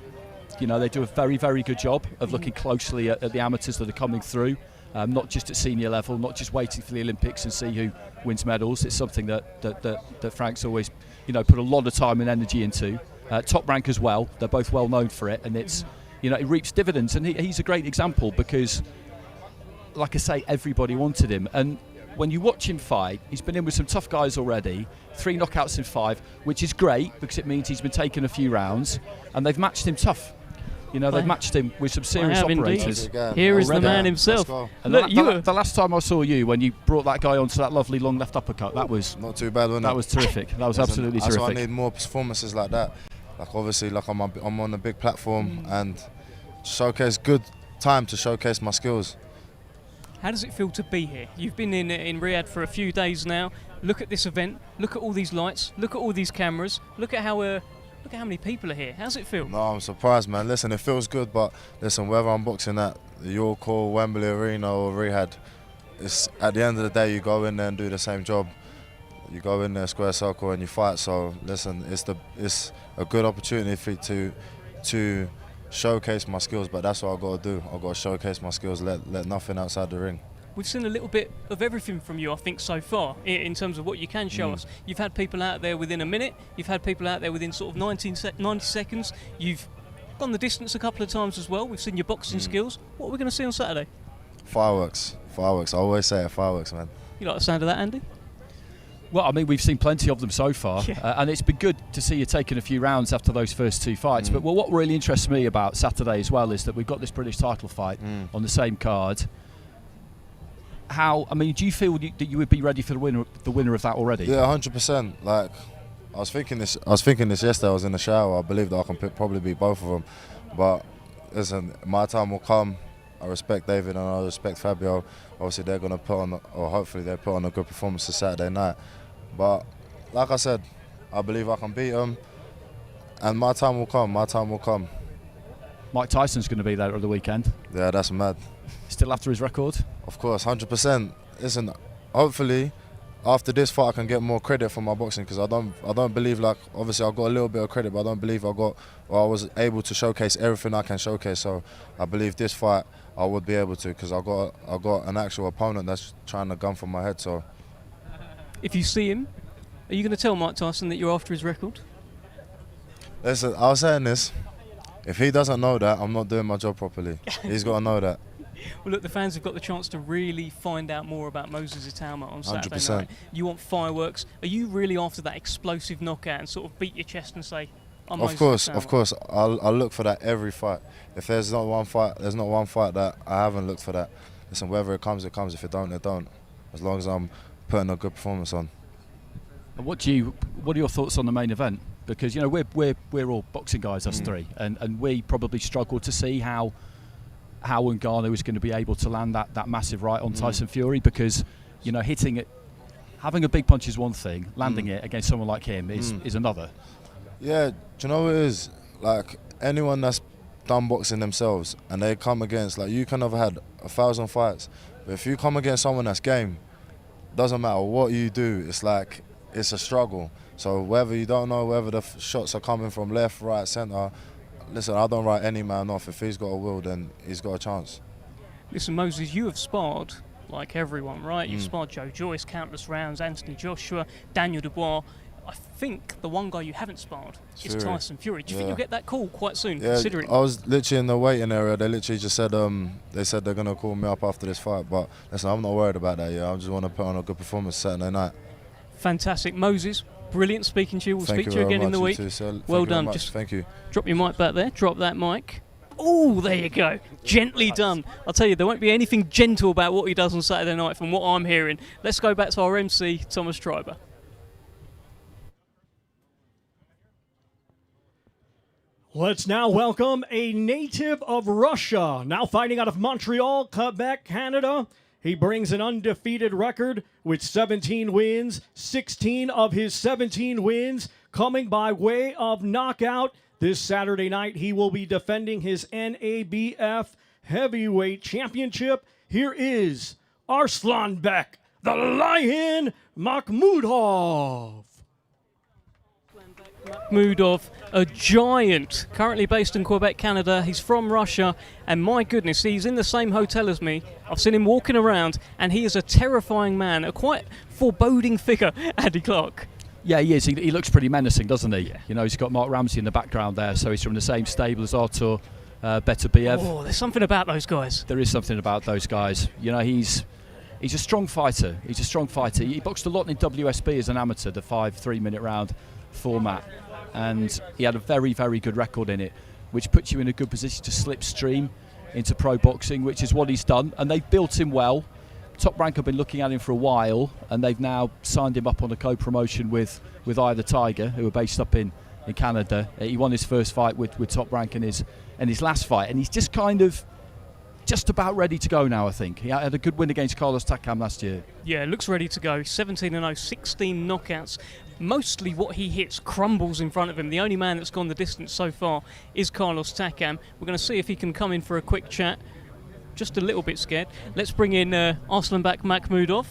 You know, they do a very, very good job of looking closely at the amateurs that are coming through. Not just at senior level, not just waiting for the Olympics and see who wins medals. It's something that Frank's always, you know, put a lot of time and energy into. Top rank as well. They're both well known for it, and it's, you know, it reaps dividends. And he's a great example because, like I say, everybody wanted him. And when you watch him fight, he's been in with some tough guys already. 3 knockouts in 5, which is great because it means he's been taking a few rounds, and they've matched him tough. You know, they've matched him with some serious operators. Here is the man himself. And look, the last time I saw you, when you brought that guy onto that lovely long left uppercut, that was not too bad, wasn't it? That was terrific. That was absolutely terrific. That's why I need more performances like that. Like obviously, like I'm on a big platform and showcase good time to showcase my skills. How does it feel to be here? You've been in Riyadh for a few days now. Look at this event. Look at all these lights. Look at all these cameras. Look at how many people are here. How's it feel? No, I'm surprised, man. Listen, it feels good, but listen, whether I'm boxing at the York or Wembley Arena or Riyadh, it's at the end of the day, you go in there and do the same job. You go in there, square circle, and you fight. So listen, it's a good opportunity for to showcase my skills, but that's what I got to do. I got to showcase my skills. Let nothing outside the ring. We've seen a little bit of everything from you, I think, so far, in terms of what you can show us. You've had people out there within a minute. You've had people out there within sort of 90 seconds. You've gone the distance a couple of times as well. We've seen your boxing skills. What are we going to see on Saturday? Fireworks. Fireworks. I always say it, fireworks, man. You like the sound of that, Andy? Well, I mean, we've seen plenty of them so far, and it's been good to see you taking a few rounds after those first 2 fights. But what really interests me about Saturday as well is that we've got this British title fight on the same card. I mean, do you feel that you would be ready for the winner of that already? Yeah, 100%. Like, I was thinking this yesterday. I was in the shower. I believe that I can probably beat both of them. But listen, my time will come. I respect David and I respect Fabio. Obviously, they're going to put on, or hopefully they put on a good performance this Saturday night. But like I said, I believe I can beat them, and my time will come. My time will come. Mike Tyson's going to be there at the weekend. Yeah, that's mad. Still after his record? Of course, 100%. Listen, hopefully, after this fight, I can get more credit for my boxing because I don't believe, like, obviously I got a little bit of credit, but I don't believe I was able to showcase everything I can showcase. So I believe this fight I would be able to because I got an actual opponent that's trying to gun for my head. So if you see him, are you going to tell Mike Tyson that you're after his record? Listen, I was saying this. If he doesn't know that, I'm not doing my job properly. He's got to know that. Well, look, the fans have got the chance to really find out more about Moses Itauma on Saturday 100%. night. You want fireworks. Are you really after that explosive knockout and sort of beat your chest and say, I'm Moses Itauma? Of course. I'll look for that every fight. If there's not one fight that I haven't looked for that. Listen, whether it comes, it comes. If it don't, it don't. As long as I'm putting a good performance on. What are your thoughts on the main event? Because, you know, we're all boxing guys, us three, and we probably struggle to see how Ngannou is going to be able to land that massive right on Tyson Fury, because, you know, hitting it, having a big punch is one thing, landing it against someone like him is another. Yeah, do you know what it is? Like, anyone that's done boxing themselves and they come against, like, you can have had 1,000 fights, but if you come against someone that's game, doesn't matter what you do, it's like, it's a struggle. So whether you don't know whether the shots are coming from left, right, centre, listen, I don't write any man off. If he's got a will, then he's got a chance. Listen, Moses, you have sparred like everyone, right? You've sparred Joe Joyce, countless rounds, Anthony Joshua, Daniel Dubois. I think the one guy you haven't sparred is Tyson Fury. Do you think you'll get that call quite soon, considering? I was literally in the waiting area. They literally just said they said they're going to call me up after this fight. But listen, I'm not worried about that. I just want to put on a good performance Saturday night. Fantastic. Moses, brilliant speaking to you. We'll speak to you again in the week. Well done. Just thank you. Drop your mic back there. Drop that mic. Oh, there you go. Gently done. I'll tell you, there won't be anything gentle about what he does on Saturday night from what I'm hearing. Let's go back to our MC, Thomas Treiber. Let's now welcome a native of Russia, now fighting out of Montreal, Quebec, Canada. He brings an undefeated record with 17 wins, 16 of his 17 wins coming by way of knockout. This Saturday night, he will be defending his NABF Heavyweight Championship. Here is Arslanbek, the Lion Makhmudov. Makhmudov, a giant, currently based in Quebec, Canada. He's from Russia, and my goodness, he's in the same hotel as me. I've seen him walking around, and he is a terrifying man, a quite foreboding figure, Andy Clark. Yeah, he is. He looks pretty menacing, doesn't he? Yeah. You know, he's got Mark Ramsey in the background there, so he's from the same stable as Artur Beterbiev. Oh, there's something about those guys. There is something about those guys. You know, he's a strong fighter. He's a strong fighter. He boxed a lot in WSB as an amateur, the 5 3-minute round format, and he had a very, very good record in it, which puts you in a good position to slipstream into pro boxing, which is what he's done, and they've built him well. Top Rank have been looking at him for a while, and they've now signed him up on a co-promotion with Eye the Tiger, who are based up in Canada. He won his first fight with Top Rank in his last fight, and he's just about ready to go now, I think. He had a good win against Carlos Takam last year. Yeah, looks ready to go. 17-0, 16 knockouts. Mostly what he hits crumbles in front of him. The only man that's gone the distance so far is Carlos Takam. We're going to see if he can come in for a quick chat. Just a little bit scared. Let's bring in Arslanbek Makhmudov.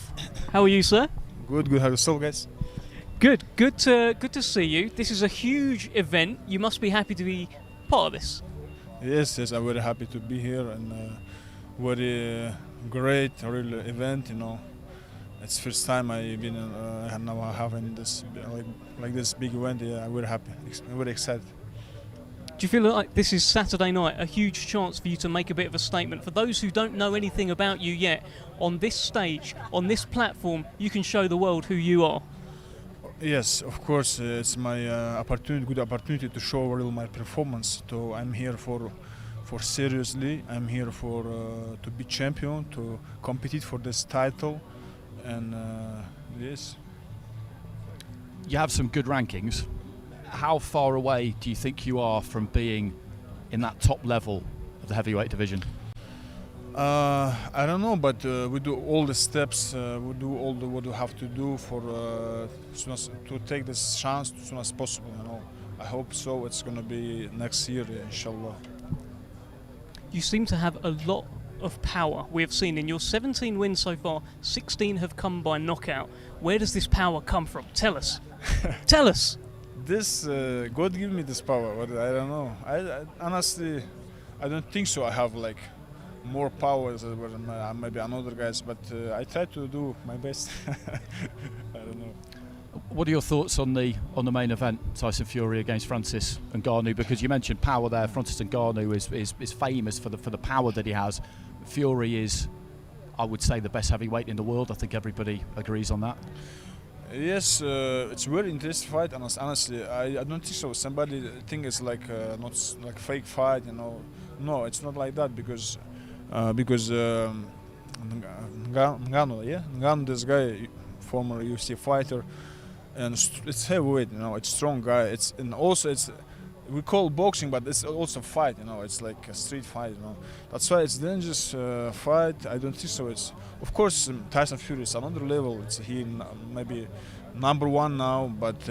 How are you, sir? Good. How are you still, guys? Good to see you. This is a huge event. You must be happy to be part of this. Yes, I'm very happy to be here, and very great, real event. You know, it's first time I've been now having this like this big event. Yeah, I'm very happy. I'm very excited. Do you feel like this is Saturday night, a huge chance for you to make a bit of a statement? For those who don't know anything about you yet, on this stage, on this platform, you can show the world who you are. Yes, of course, it's my good opportunity to show real my performance. So I'm here for seriously. I'm here for to be champion, to compete for this title, and yes. You have some good rankings. How far away do you think you are from being in that top level of the heavyweight division? I don't know, but we do all the steps. We do all what we have to do for to take this chance as soon as possible. You know, I hope so. It's gonna be next year, inshallah. You seem to have a lot of power. We have seen in your 17 wins so far, 16 have come by knockout. Where does this power come from? Tell us. Tell us. This God give me this power, but I don't know. I honestly, I don't think so. I have like more powers than maybe another guys, but I try to do my best. I don't know. What are your thoughts on the main event, Tyson Fury against Francis Ngannou? Because you mentioned power there. Francis Ngannou is famous for the power that he has. Fury is, I would say, the best heavyweight in the world. I think everybody agrees on that. Yes, it's very interesting fight. Honestly, I don't think so. Somebody think it's like not like fake fight, you know. No, it's not like that because Ngannou, Ngannou, this guy, former UFC fighter, and it's heavyweight, you know. It's strong guy. We call boxing, but it's also fight, you know. It's like a street fight, you know. That's why it's dangerous fight. I don't think so. It's of course Tyson Fury is another level. It's he maybe #1 now, but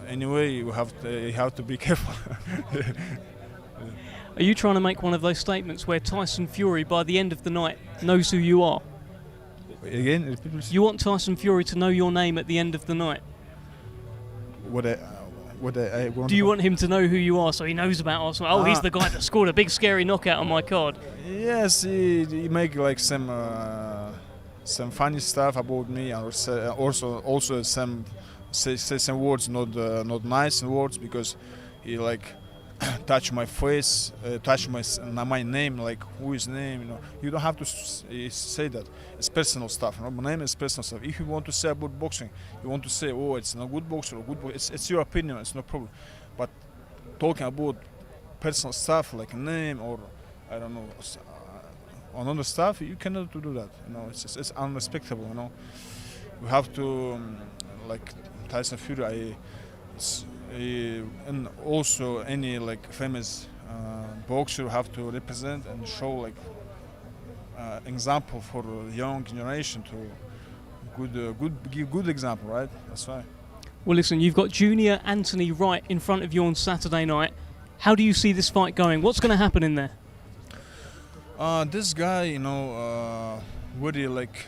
anyway, you have to be careful. Are you trying to make one of those statements where Tyson Fury, by the end of the night, knows who you are? Again, you want Tyson Fury to know your name at the end of the night? Do you want him to know who you are so he knows about us? Oh, he's the guy that scored a big scary knockout on my card. Yes, he make like some funny stuff about me, and also some say some words not nice words, because he like touch my face, touch my name, like who is name, you know. You don't have to say that. It's personal stuff, you know. My name is personal stuff. If you want to say about boxing, you want to say, oh, it's not good boxer or good boxer. It's your opinion. It's no problem. But talking about personal stuff like name or I don't know, another stuff, you cannot do that. You know, it's unrespectable. You know, we have to like Tyson Fury. And also any like famous boxer have to represent and show like example for the young generation to give good example, right? That's why. Well, listen, you've got Junior Anthony Wright in front of you on Saturday night. How do you see this fight going? What's going to happen in there? This guy, very like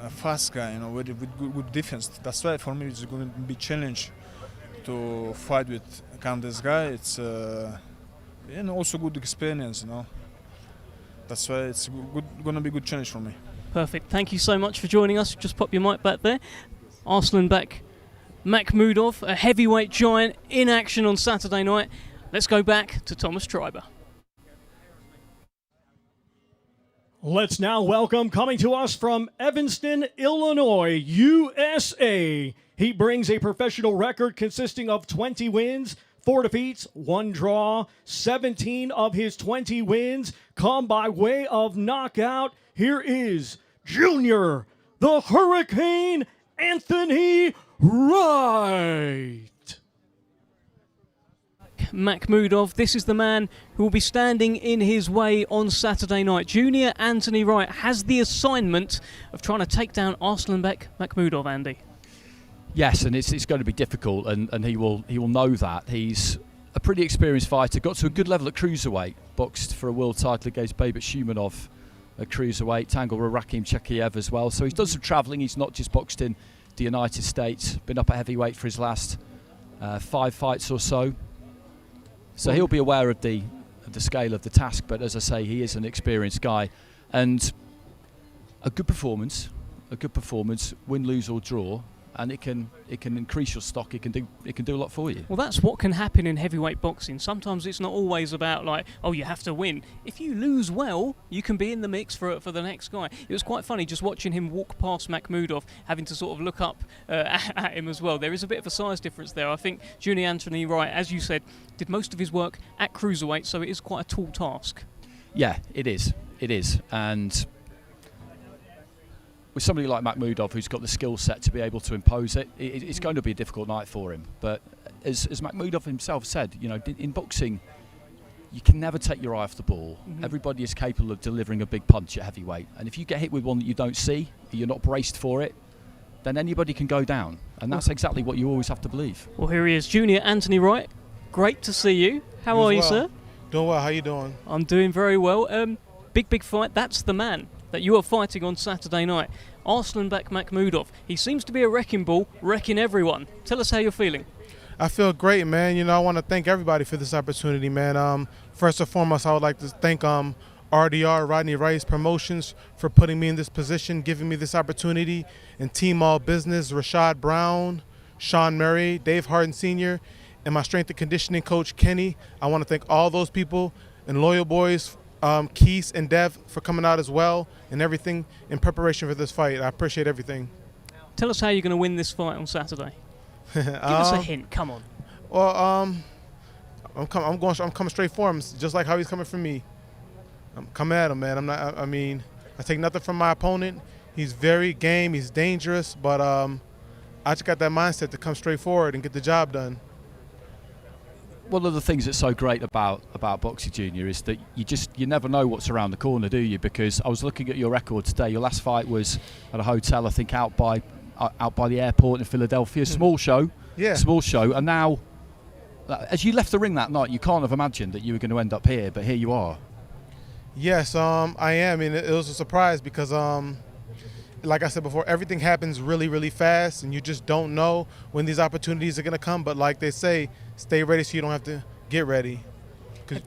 a fast guy, with good defense. That's why for me it's going to be challenge to fight with this guy. It's and also good experience, That's why it's going to be a good challenge for me. Perfect. Thank you so much for joining us. Just pop your mic back there. Arslanbek Makhmudov, a heavyweight giant in action on Saturday night. Let's go back to Thomas Treiber. Let's now welcome, coming to us from Evanston, Illinois, USA. He brings a professional record consisting of 20 wins, 4 defeats, 1 draw. 17 of his 20 wins come by way of knockout. Here is Junior, the Hurricane, Anthony Wright. Makhmudov, this is the man who will be standing in his way on Saturday night. Junior Anthony Wright has the assignment of trying to take down Arslanbek Makhmudov, Andy. Yes, and it's going to be difficult, and he will know that. He's a pretty experienced fighter, got to a good level at cruiserweight, boxed for a world title against Babet Shumanov at cruiserweight, tangled with Rakhim Chekiev as well. So he's done some travelling. He's not just boxed in the United States, been up at heavyweight for his last 5 fights or so. So he'll be aware of the scale of the task, but as I say, he is an experienced guy, and a good performance, win, lose or draw, and it can increase your stock. It can do a lot for you. Well, that's what can happen in heavyweight boxing. Sometimes it's not always about like, oh, you have to win. If you lose well, you can be in the mix for the next guy. It was quite funny just watching him walk past Makhmudov, having to sort of look up at him as well. There is a bit of a size difference there. I think Junior Anthony Wright, as you said, did most of his work at cruiserweight, so it is quite a tall task. Yeah, it is, and with somebody like Makhmudov, who's got the skill set to be able to impose it, it's going to be a difficult night for him. But as Makhmudov himself said, in boxing, you can never take your eye off the ball. Mm-hmm. Everybody is capable of delivering a big punch at heavyweight, and if you get hit with one that you don't see, you're not braced for it, then anybody can go down, and that's exactly what you always have to believe. Well, here he is, Junior Anthony Wright. Great to see you. How are you, sir? Doing well. How you doing? I'm doing very well. Big fight. That's the man that you are fighting on Saturday night. Arslanbek Makhmudov. He seems to be a wrecking ball, wrecking everyone. Tell us how you're feeling. I feel great, man. I want to thank everybody for this opportunity, man. First and foremost, I would like to thank RDR, Rodney Rice Promotions, for putting me in this position, giving me this opportunity, and Team All Business, Rashad Brown, Sean Murray, Dave Harden Sr., and my strength and conditioning coach, Kenny. I want to thank all those people and Loyal Boys, Keith and Dev, for coming out as well, and everything in preparation for this fight. I appreciate everything. Tell us how you're going to win this fight on Saturday. Give us a hint. Come on. Well, I'm coming straight for him, just like how he's coming for me. I'm coming at him, man. I take nothing from my opponent. He's very game. He's dangerous, but I just got that mindset to come straight forward and get the job done. One of the things that's so great about boxing, Junior, is that you never know what's around the corner, do you? Because I was looking at your record today. Your last fight was at a hotel, I think, out by the airport in Philadelphia. Small show, and now, as you left the ring that night, you can't have imagined that you were going to end up here, but here you are. Yes, I am. It was a surprise because, like I said before, everything happens really, really fast, and you just don't know when these opportunities are going to come. But like they say, stay ready so you don't have to get ready. Go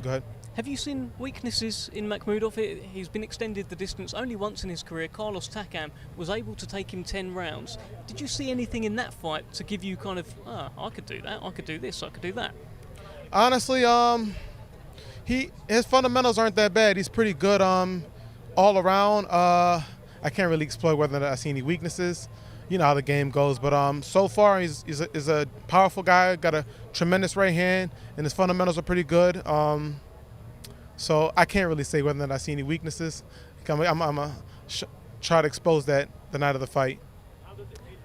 ahead. Have you seen weaknesses in Makhmudov? He's been extended the distance only once in his career. Carlos Takam was able to take him 10 rounds. Did you see anything in that fight to give you kind of, I could do that, I could do this, I could do that? Honestly, his fundamentals aren't that bad. He's pretty good all around. I can't really explore whether or not I see any weaknesses. You know how the game goes, but so far he's a powerful guy, got a tremendous right hand, and his fundamentals are pretty good. So I can't really say whether or not I see any weaknesses. I'm gonna try to expose that the night of the fight.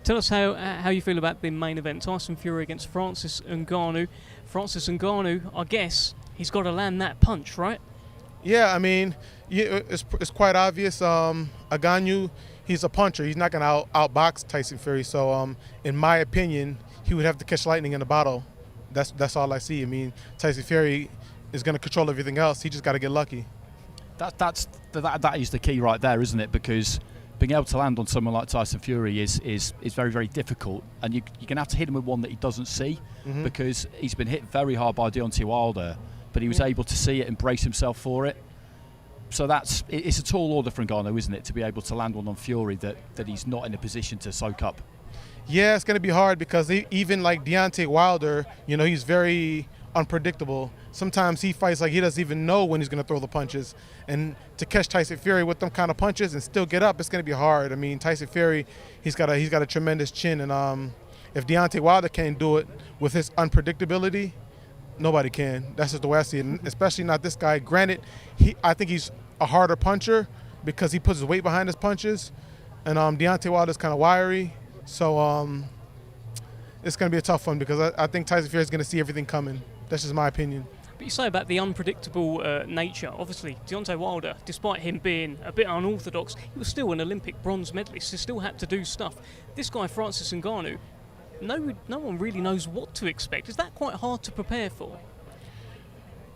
Tell us how you feel about the main event, Tyson Fury against Francis Ngannou. Francis Ngannou, I guess he's got to land that punch, right? Yeah, Yeah, it's quite obvious. Ngannou, he's a puncher. He's not going to outbox Tyson Fury. So, in my opinion, he would have to catch lightning in a bottle. That's all I see. I mean, Tyson Fury is going to control everything else. He just got to get lucky. That is the key right there, isn't it? Because being able to land on someone like Tyson Fury is very, very difficult, and you're going to have to hit him with one that he doesn't see, because he's been hit very hard by Deontay Wilder, but he was able to see it and brace himself for it. So it's a tall order for Ngannou, isn't it, to be able to land one on Fury that he's not in a position to soak up. Yeah, it's going to be hard because even like Deontay Wilder, you know, he's very unpredictable. Sometimes he fights like he doesn't even know when he's going to throw the punches. And to catch Tyson Fury with them kind of punches and still get up, it's going to be hard. I mean, Tyson Fury, he's got a tremendous chin, and if Deontay Wilder can't do it with his unpredictability, nobody can. That's just the way I see it, and especially not this guy. Granted, I think he's a harder puncher because he puts his weight behind his punches, and Deontay Wilder's kind of wiry. So it's going to be a tough one because I think Tyson Fury is going to see everything coming. That's just my opinion. But you say about the unpredictable nature. Obviously, Deontay Wilder, despite him being a bit unorthodox, he was still an Olympic bronze medalist. He still had to do stuff. This guy, Francis Ngannou, no one really knows what to expect. Is that quite hard to prepare for?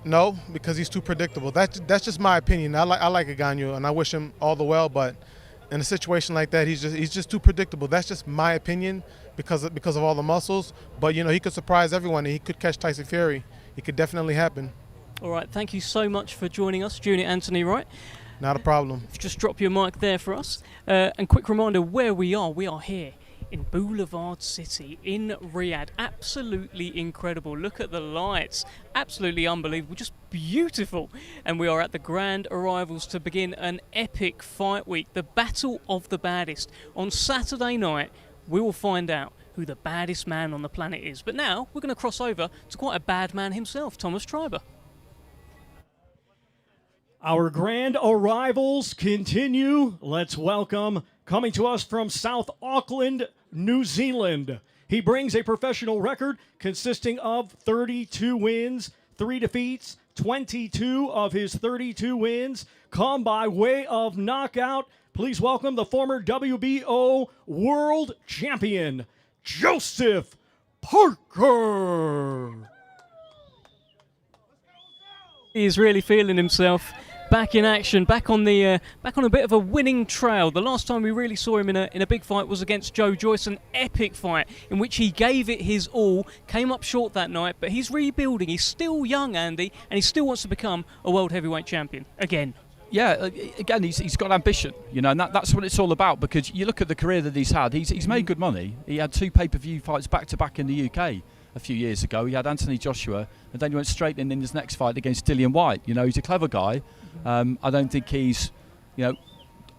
No, because he's too predictable. That's just my opinion. I like Ngannou, and I wish him all the well, but in a situation like that, he's just too predictable. That's just my opinion because of all the muscles. But you know, he could surprise everyone, and he could catch Tyson Fury. It could definitely happen. All right, thank you so much for joining us, Junior Anthony Wright. Not a problem. Just drop your mic there for us. And quick reminder where we are. We are here in Boulevard City in Riyadh. Absolutely incredible. Look at the lights. Absolutely unbelievable. Just beautiful. And we are at the grand arrivals to begin an epic fight week. The Battle of the Baddest. On Saturday night, we will find out who the baddest man on the planet is. But now we're going to cross over to quite a bad man himself, Thomas Treiber. Our grand arrivals continue. Let's welcome, coming to us from South Auckland, New Zealand. He brings a professional record consisting of 32 wins, 3 defeats. 22 of his 32 wins come by way of knockout. Please welcome the former WBO world champion, Joseph Parker. He is really feeling himself. Back in action, back on a bit of a winning trail. The last time we really saw him in a big fight was against Joe Joyce, an epic fight in which he gave it his all, came up short that night, but he's rebuilding. He's still young, Andy, and he still wants to become a world heavyweight champion again. Yeah, again, he's got ambition, you know, and that's what it's all about, because you look at the career that he's had. He's made good money. He had 2 pay-per-view fights back-to-back in the UK a few years ago. He had Anthony Joshua, and then he went straight in his next fight against Dillian Whyte. You know, he's a clever guy. I don't think he's, you know,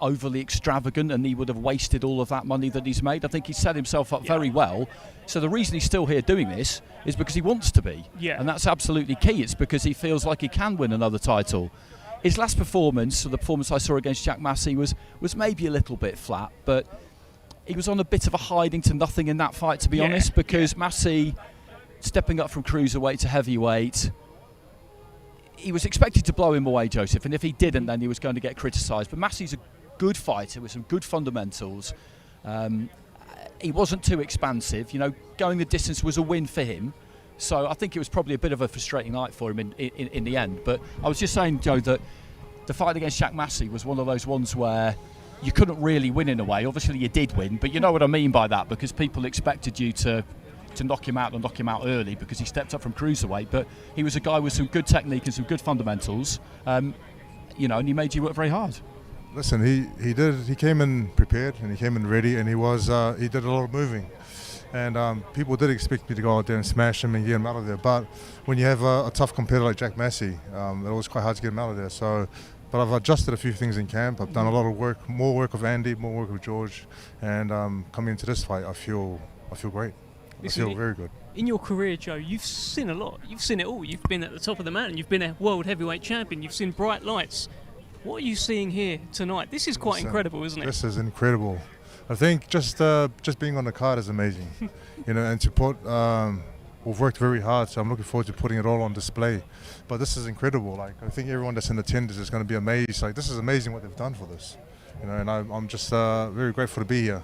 overly extravagant, and he would have wasted all of that money that he's made. I think he's set himself up very well. So the reason he's still here doing this is because he wants to be. Yeah. And that's absolutely key. It's because he feels like he can win another title. His last performance, so the performance I saw against Jack Massey, was maybe a little bit flat, but he was on a bit of a hiding to nothing in that fight, to be honest, because Massey, stepping up from cruiserweight to heavyweight, he was expected to blow him away, Joseph, and if he didn't, then he was going to get criticised. But Massey's a good fighter with some good fundamentals. He wasn't too expansive. You know, going the distance was a win for him. So I think it was probably a bit of a frustrating night for him in the end. But I was just saying, Joe, that the fight against Jack Massey was one of those ones where you couldn't really win in a way. Obviously, you did win, but you know what I mean by that, because people expected you to knock him out and knock him out early because he stepped up from cruiserweight. But he was a guy with some good technique and some good fundamentals, you know, and he made you work very hard. Listen, he came in prepared, and he came in ready, and he did a lot of moving. And people did expect me to go out there and smash him and get him out of there. But when you have a tough competitor like Jack Massey, it was quite hard to get him out of there. So, but I've adjusted a few things in camp. I've done a lot of work, more work with Andy, more work with George, and coming into this fight, I feel great. Listen, I feel very good. In your career, Joe, you've seen a lot. You've seen it all. You've been at the top of the mountain. You've been a world heavyweight champion. You've seen bright lights. What are you seeing here tonight? This is quite incredible, isn't it? This is incredible. I think just being on the card is amazing, you know, and to put we've worked very hard, so I'm looking forward to putting it all on display. But this is incredible. Like, I think everyone that's in attendance is going to be amazed. Like, this is amazing what they've done for this, and I'm just very grateful to be here.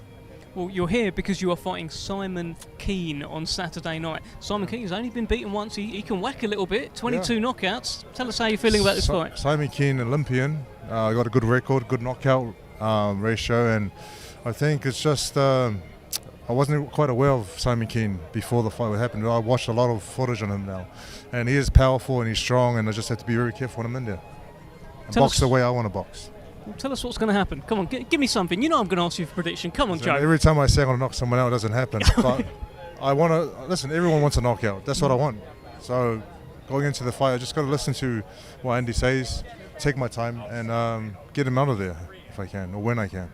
Well, you're here because you are fighting Simon Kean on Saturday night. Simon Kean has only been beaten once. He can whack a little bit. 22 knockouts. Tell us how you're feeling about this fight. Simon Kean, Olympian, got a good record, good knockout ratio, and I think it's just I wasn't quite aware of Simon Kean before the fight happened. I watched a lot of footage on him now, and he is powerful and he's strong, and I just have to be very careful when I'm in there. And box the way I want to box. Well, tell us what's going to happen. Come on, give me something. You know I'm going to ask you for prediction. Come on, Joe. Every time I say I'm going to knock someone out, it doesn't happen. But I want to listen. Everyone wants a knockout. That's what I want. So going into the fight, I just got to listen to what Andy says, take my time, and get him out of there if I can, or when I can.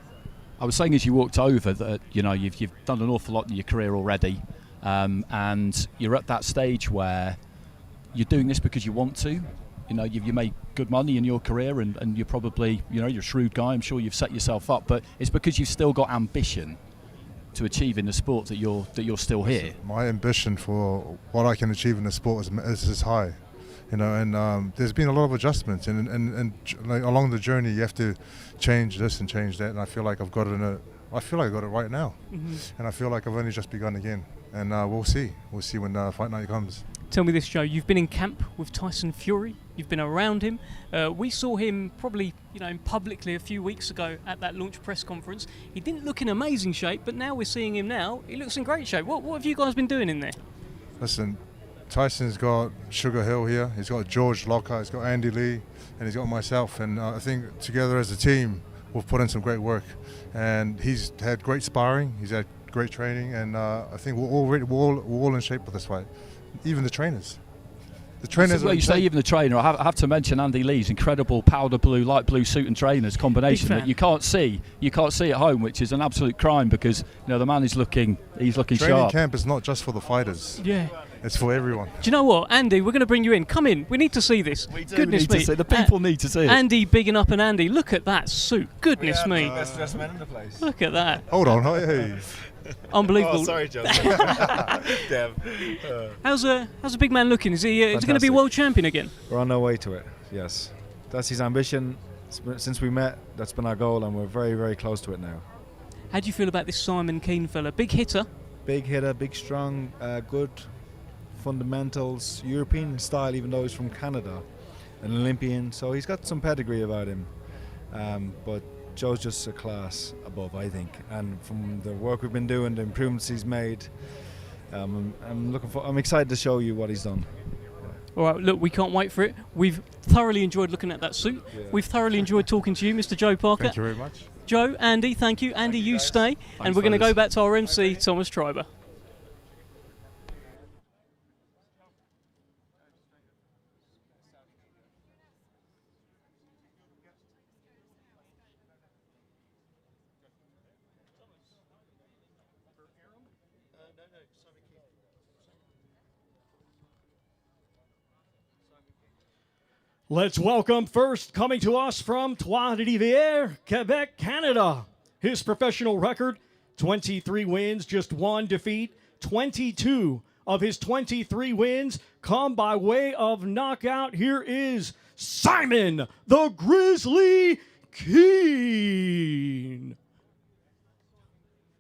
I was saying as you walked over that you've done an awful lot in your career already, and you're at that stage where you're doing this because you want to. You made good money in your career, and you're probably, you're a shrewd guy. I'm sure you've set yourself up, but it's because you've still got ambition to achieve in the sport that you're still here. My ambition for what I can achieve in the sport is high, and there's been a lot of adjustments, and like along the journey you have to change this and change that, and I feel like I've got it. I feel like I got it right now, and I feel like I've only just begun again, and we'll see when fight night comes. Tell me this, Joe. You've been in camp with Tyson Fury. You've been around him. We saw him probably, publicly a few weeks ago at that launch press conference. He didn't look in amazing shape, but now we're seeing him now. He looks in great shape. What have you guys been doing in there? Listen, Tyson's got Sugar Hill here. He's got George Lockhart. He's got Andy Lee, and he's got myself. And I think together as a team, we've put in some great work. And he's had great sparring. He's had great training, and I think we're all in shape for this fight. Even the trainers. Well, you say even the trainer. I have to mention Andy Lee's incredible powder blue, light blue suit and trainers combination that you can't see at home, which is an absolute crime because the man is looking sharp. Training camp is not just for the fighters. Yeah. It's for everyone. Do you know what, Andy? We're going to bring you in. Come in. We need to see this. We do. Goodness need me. To see. The people need to see it. Andy bigging up an Andy. Look at that suit. Goodness me. Best dressed man in the place. Look at that. Hold on. Hey. Unbelievable. Oh, sorry, John. Dev. How's a big man looking? Is he going to be world champion again? We're on our way to it. Yes, that's his ambition. Since we met, that's been our goal, and we're very, very close to it now. How do you feel about this Simon Kean fella? Big hitter. Big hitter, big strong, good fundamentals, European style. Even though he's from Canada, an Olympian, so he's got some pedigree about him. But Joe's just a class above, I think, and from the work we've been doing, the improvements he's made, I'm excited to show you what he's done. All right, look, we can't wait for it. We've thoroughly enjoyed looking at that suit. Yeah. We've thoroughly enjoyed talking to you, Mr. Joe Parker. Thank you very much. Joe, Andy, thank you. Andy, you stay, and we're going to go back to our MC, Thomas Treiber. Let's welcome first, coming to us from Trois-Rivières, Quebec, Canada. His professional record, 23 wins, just one defeat. 22 of his 23 wins come by way of knockout. Here is Simon the Grizzly Kean.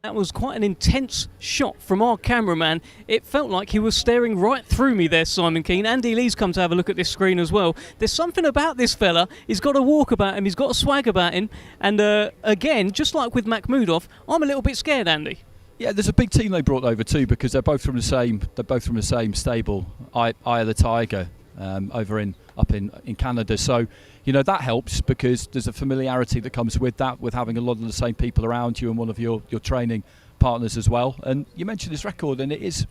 That was quite an intense shot from our cameraman. It felt like he was staring right through me there, Simon Kean. Andy Lee's come to have a look at this screen as well. There's something about this fella. He's got a walk about him. He's got a swag about him. And again, just like with Makhmudov, I'm a little bit scared, Andy. Yeah, there's a big team they brought over too because they're both from the same stable, Eye of the Tiger, up in Canada. So that helps because there's a familiarity that comes with that, with having a lot of the same people around you and one of your training partners as well. And you mentioned his record, and it is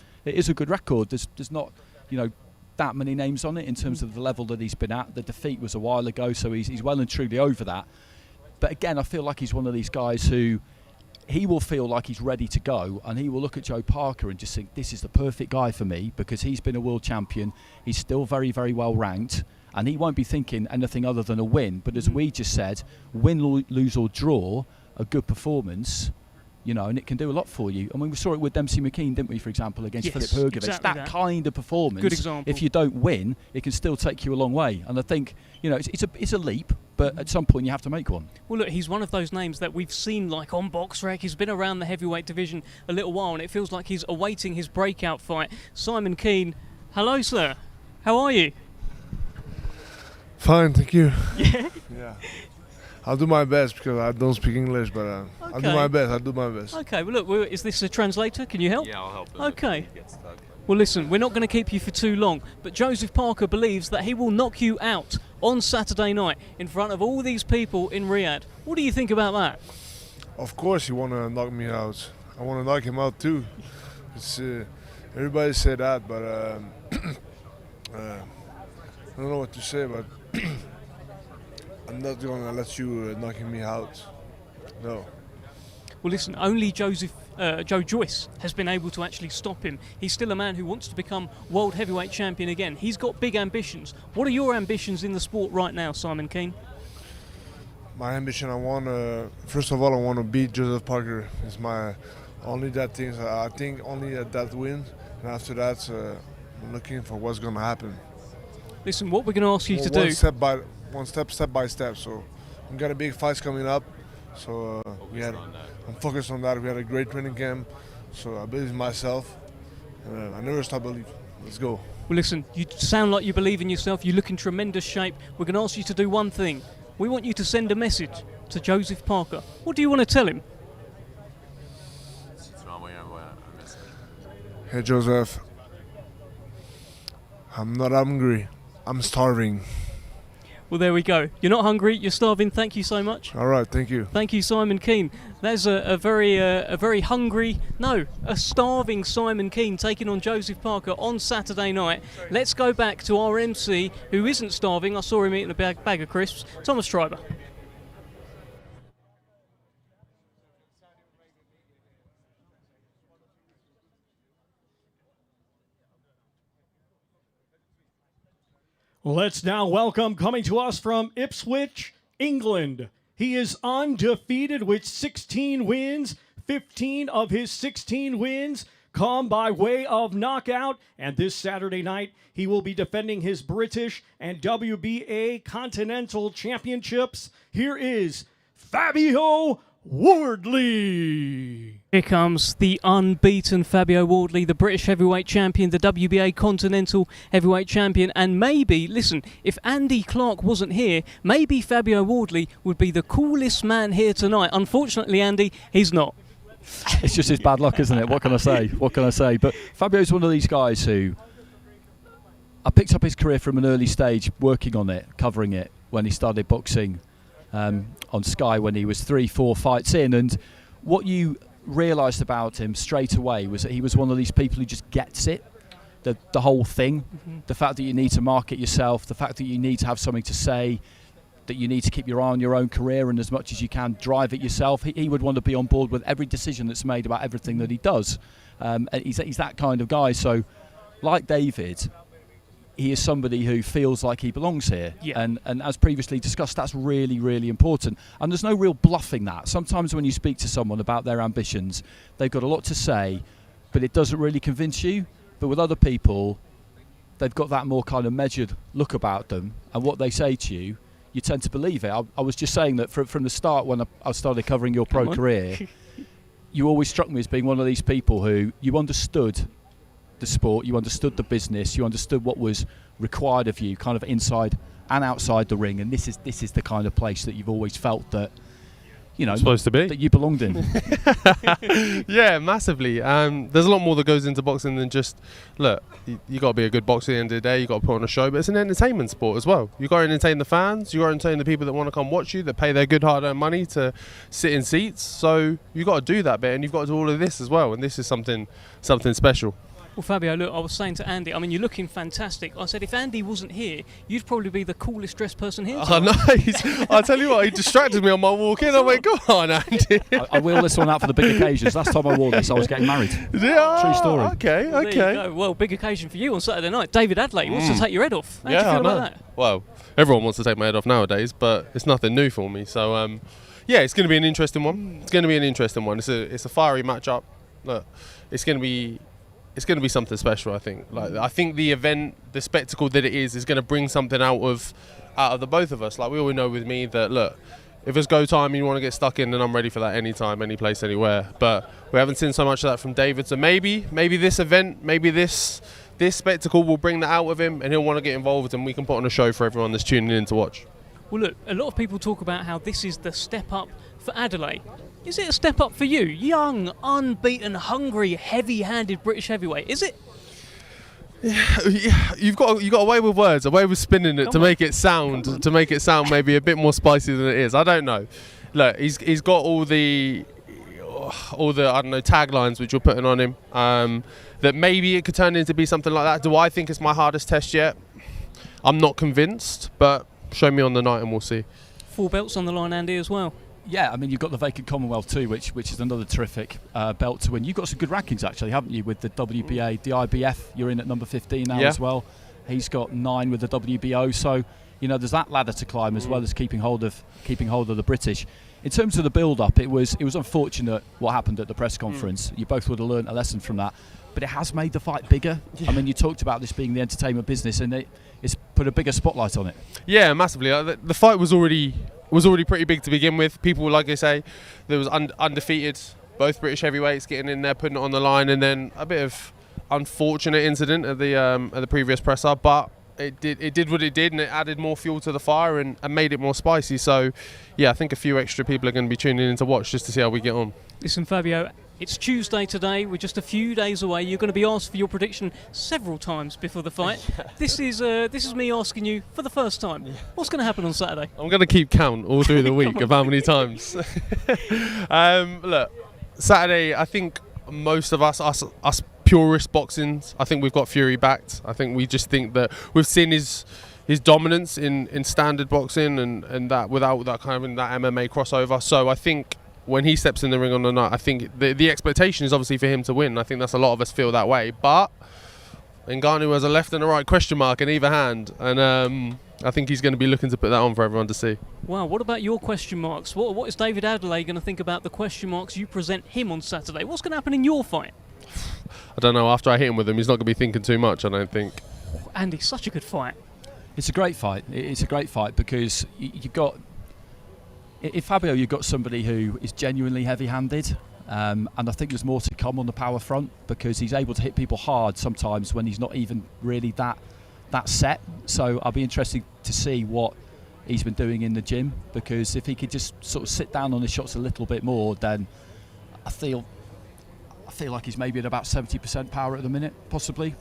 a good record. There's not that many names on it in terms of the level that he's been at. The defeat was a while ago, so he's well and truly over that. But again, I feel like he's one of these guys who he will feel like he's ready to go, and he will look at Joe Parker and just think, this is the perfect guy for me because he's been a world champion. He's still very, very well ranked. And he won't be thinking anything other than a win. But as we just said, win, lose or draw, a good performance, you know, and it can do a lot for you. I mean, we saw it with Dempsey McKean, didn't we, for example, against Philip Hrgovic. Exactly that kind of performance, good example. if you don't win, it can still take you a long way. And I think, you know, it's a leap, but at some point you have to make one. Well, look, he's one of those names that we've seen like on BoxRec. He's been around the heavyweight division a little while, and it feels like he's awaiting his breakout fight. Simon Kean, hello, sir. How are you? Fine, thank you. Yeah? Yeah. I'll do my best because I don't speak English, but I'll do my best. I'll do my best. Okay, well, look, is this a translator? Can you help? Yeah, I'll help. Okay. Well, listen, we're not going to keep you for too long, but Joseph Parker believes that he will knock you out on Saturday night in front of all these people in Riyadh. What do you think about that? Of course you want to knock me out. I want to knock him out too. It's, everybody said that, but I don't know what to say, but I'm not going to let you knocking me out. No. Well, listen, only Joe Joyce has been able to actually stop him. He's still a man who wants to become world heavyweight champion again. He's got big ambitions. What are your ambitions in the sport right now, Simon Kean? My ambition, first of all, I want to beat Joseph Parker. It's my only that thing. I think only that win, and after that, I'm looking for what's going to happen. Listen, what we're going to ask you to do... Step by step. So we got a big fights coming up. So I'm focused on that. We had a great training camp. So I believe in myself. I never stop believing. Let's go. Well, listen, you sound like you believe in yourself. You look in tremendous shape. We're going to ask you to do one thing. We want you to send a message to Joseph Parker. What do you want to tell him? Hey, Joseph. I'm not hungry. I'm starving. Well, there we go. You're not hungry, you're starving. Thank you so much. All right, thank you. Thank you, Simon Kean. There's a starving Simon Kean taking on Joseph Parker on Saturday night. Let's go back to our MC, who isn't starving. I saw him eating a bag of crisps. Thomas Schreiber. Let's now welcome, coming to us from Ipswich, England. He is undefeated with 16 wins. 15 of his 16 wins come by way of knockout. And this Saturday night, he will be defending his British and WBA Continental Championships. Here is Fabio Wardley. Here comes the unbeaten Fabio Wardley, the British heavyweight champion, the WBA Continental heavyweight champion, and maybe, listen, if Andy Clark wasn't here, maybe Fabio Wardley would be the coolest man here tonight. Unfortunately, Andy, he's not. It's just his bad luck, isn't it? What can I say? What can I say? But Fabio's one of these guys who I picked up his career from an early stage, working on it, covering it, when he started boxing on Sky when he was 3-4 fights in. And what you realised about him straight away was that he was one of these people who just gets it, the whole thing. The fact that you need to market yourself, the fact that you need to have something to say, that you need to keep your eye on your own career and as much as you can drive it yourself. He would want to be on board with every decision that's made about everything that he does. He's that kind of guy. So like David, he is somebody who feels like he belongs here. Yeah. And as previously discussed, that's really, really important. And there's no real bluffing that. Sometimes when you speak to someone about their ambitions, they've got a lot to say, but it doesn't really convince you. But with other people, they've got that more kind of measured look about them, and what they say to you, you tend to believe it. I was just saying that from the start when I started covering your pro career, you always struck me as being one of these people who you understood the sport, you understood the business, you understood what was required of you, kind of inside and outside the ring, and this is the kind of place that you've always felt that, you know, supposed to be, that you belonged in. Yeah, massively. There's a lot more that goes into boxing than just, look, you got to be a good boxer at the end of the day, you got to put on a show, but it's an entertainment sport as well. You got to entertain the fans, you got to entertain the people that want to come watch you, that pay their good hard-earned money to sit in seats. So you got to do that bit, and you've got to do all of this as well, and this is something special. Well, Fabio, look, I was saying to Andy, I mean, you're looking fantastic. I said, if Andy wasn't here, you'd probably be the coolest dressed person here. Oh, nice. I tell you what, he distracted me on my walk in. I went, go on, Andy. I wheel this one out for the big occasions. Last time I wore this, I was getting married. Yeah, true story. Okay, Well, okay. there you go. Well, big occasion for you on Saturday night. David Adeleye wants to take your head off. How do you feel I know. about that? Well, everyone wants to take my head off nowadays, but it's nothing new for me. So, yeah, it's going to be an interesting one. It's going to be an interesting one. It's a fiery matchup. Look, it's going to be something special. I think. I think the event, the spectacle that it is going to bring something out of the both of us. Like we all know with me that look, if it's go time and you want to get stuck in, then I'm ready for that anytime, any place, anywhere. But we haven't seen so much of that from David. So maybe this event, maybe this spectacle will bring that out of him, and he'll want to get involved, and we can put on a show for everyone that's tuning in to watch. Well, look, a lot of people talk about how this is the step up for Adeleye. Is it a step up for you? Young, unbeaten, hungry, heavy-handed British heavyweight. Is it? Yeah, you've got a way with words, a way with spinning it to make it sound maybe a bit more spicy than it is. I don't know. Look, he's got all the I don't know taglines which you're putting on him. That maybe it could turn into be something like that. Do I think it's my hardest test yet? I'm not convinced, but show me on the night and we'll see. 4 belts on the line, Andy, as well. Yeah, I mean, you've got the vacant Commonwealth too, which is another terrific belt to win. You've got some good rankings, actually, haven't you, with the WBA, the IBF. You're in at number 15 now as well. He's got 9 with the WBO. So, there's that ladder to climb as well as keeping hold of the British. In terms of the build-up, it was unfortunate what happened at the press conference. You both would have learned a lesson from that. But it has made the fight bigger. I mean, you talked about this being the entertainment business, and it's put a bigger spotlight on it. Yeah, massively. The fight was already pretty big to begin with. People, like I say, there was undefeated, both British heavyweights getting in there, putting it on the line, and then a bit of unfortunate incident at the previous presser, but it did what it did, and it added more fuel to the fire and made it more spicy. So, yeah, I think a few extra people are going to be tuning in to watch just to see how we get on. Listen, Fabio, it's Tuesday today. We're just a few days away. You're going to be asked for your prediction several times before the fight. This is me asking you for the first time. What's going to happen on Saturday? I'm going to keep count all through the week of how many times. Look, Saturday, I think most of us purist boxings, I think we've got Fury backed. I think we just think that we've seen his dominance in standard boxing and that without that kind of that MMA crossover. So I think when he steps in the ring on the night, I think the expectation is obviously for him to win. I think that's a lot of us feel that way. But Ngannou has a left and a right question mark in either hand, and I think he's going to be looking to put that on for everyone to see. Wow, what about your question marks? What is David Adeleye going to think about the question marks you present him on Saturday? What's going to happen in your fight? I don't know. After I hit him with him, he's not going to be thinking too much, I don't think. Andy, such a good fight. It's a great fight. It's a great fight because you've got... In Fabio, you've got somebody who is genuinely heavy-handed, and I think there's more to come on the power front because he's able to hit people hard sometimes when he's not even really that set. So I'll be interested to see what he's been doing in the gym, because if he could just sort of sit down on his shots a little bit more, then I feel like he's maybe at about 70% power at the minute, possibly.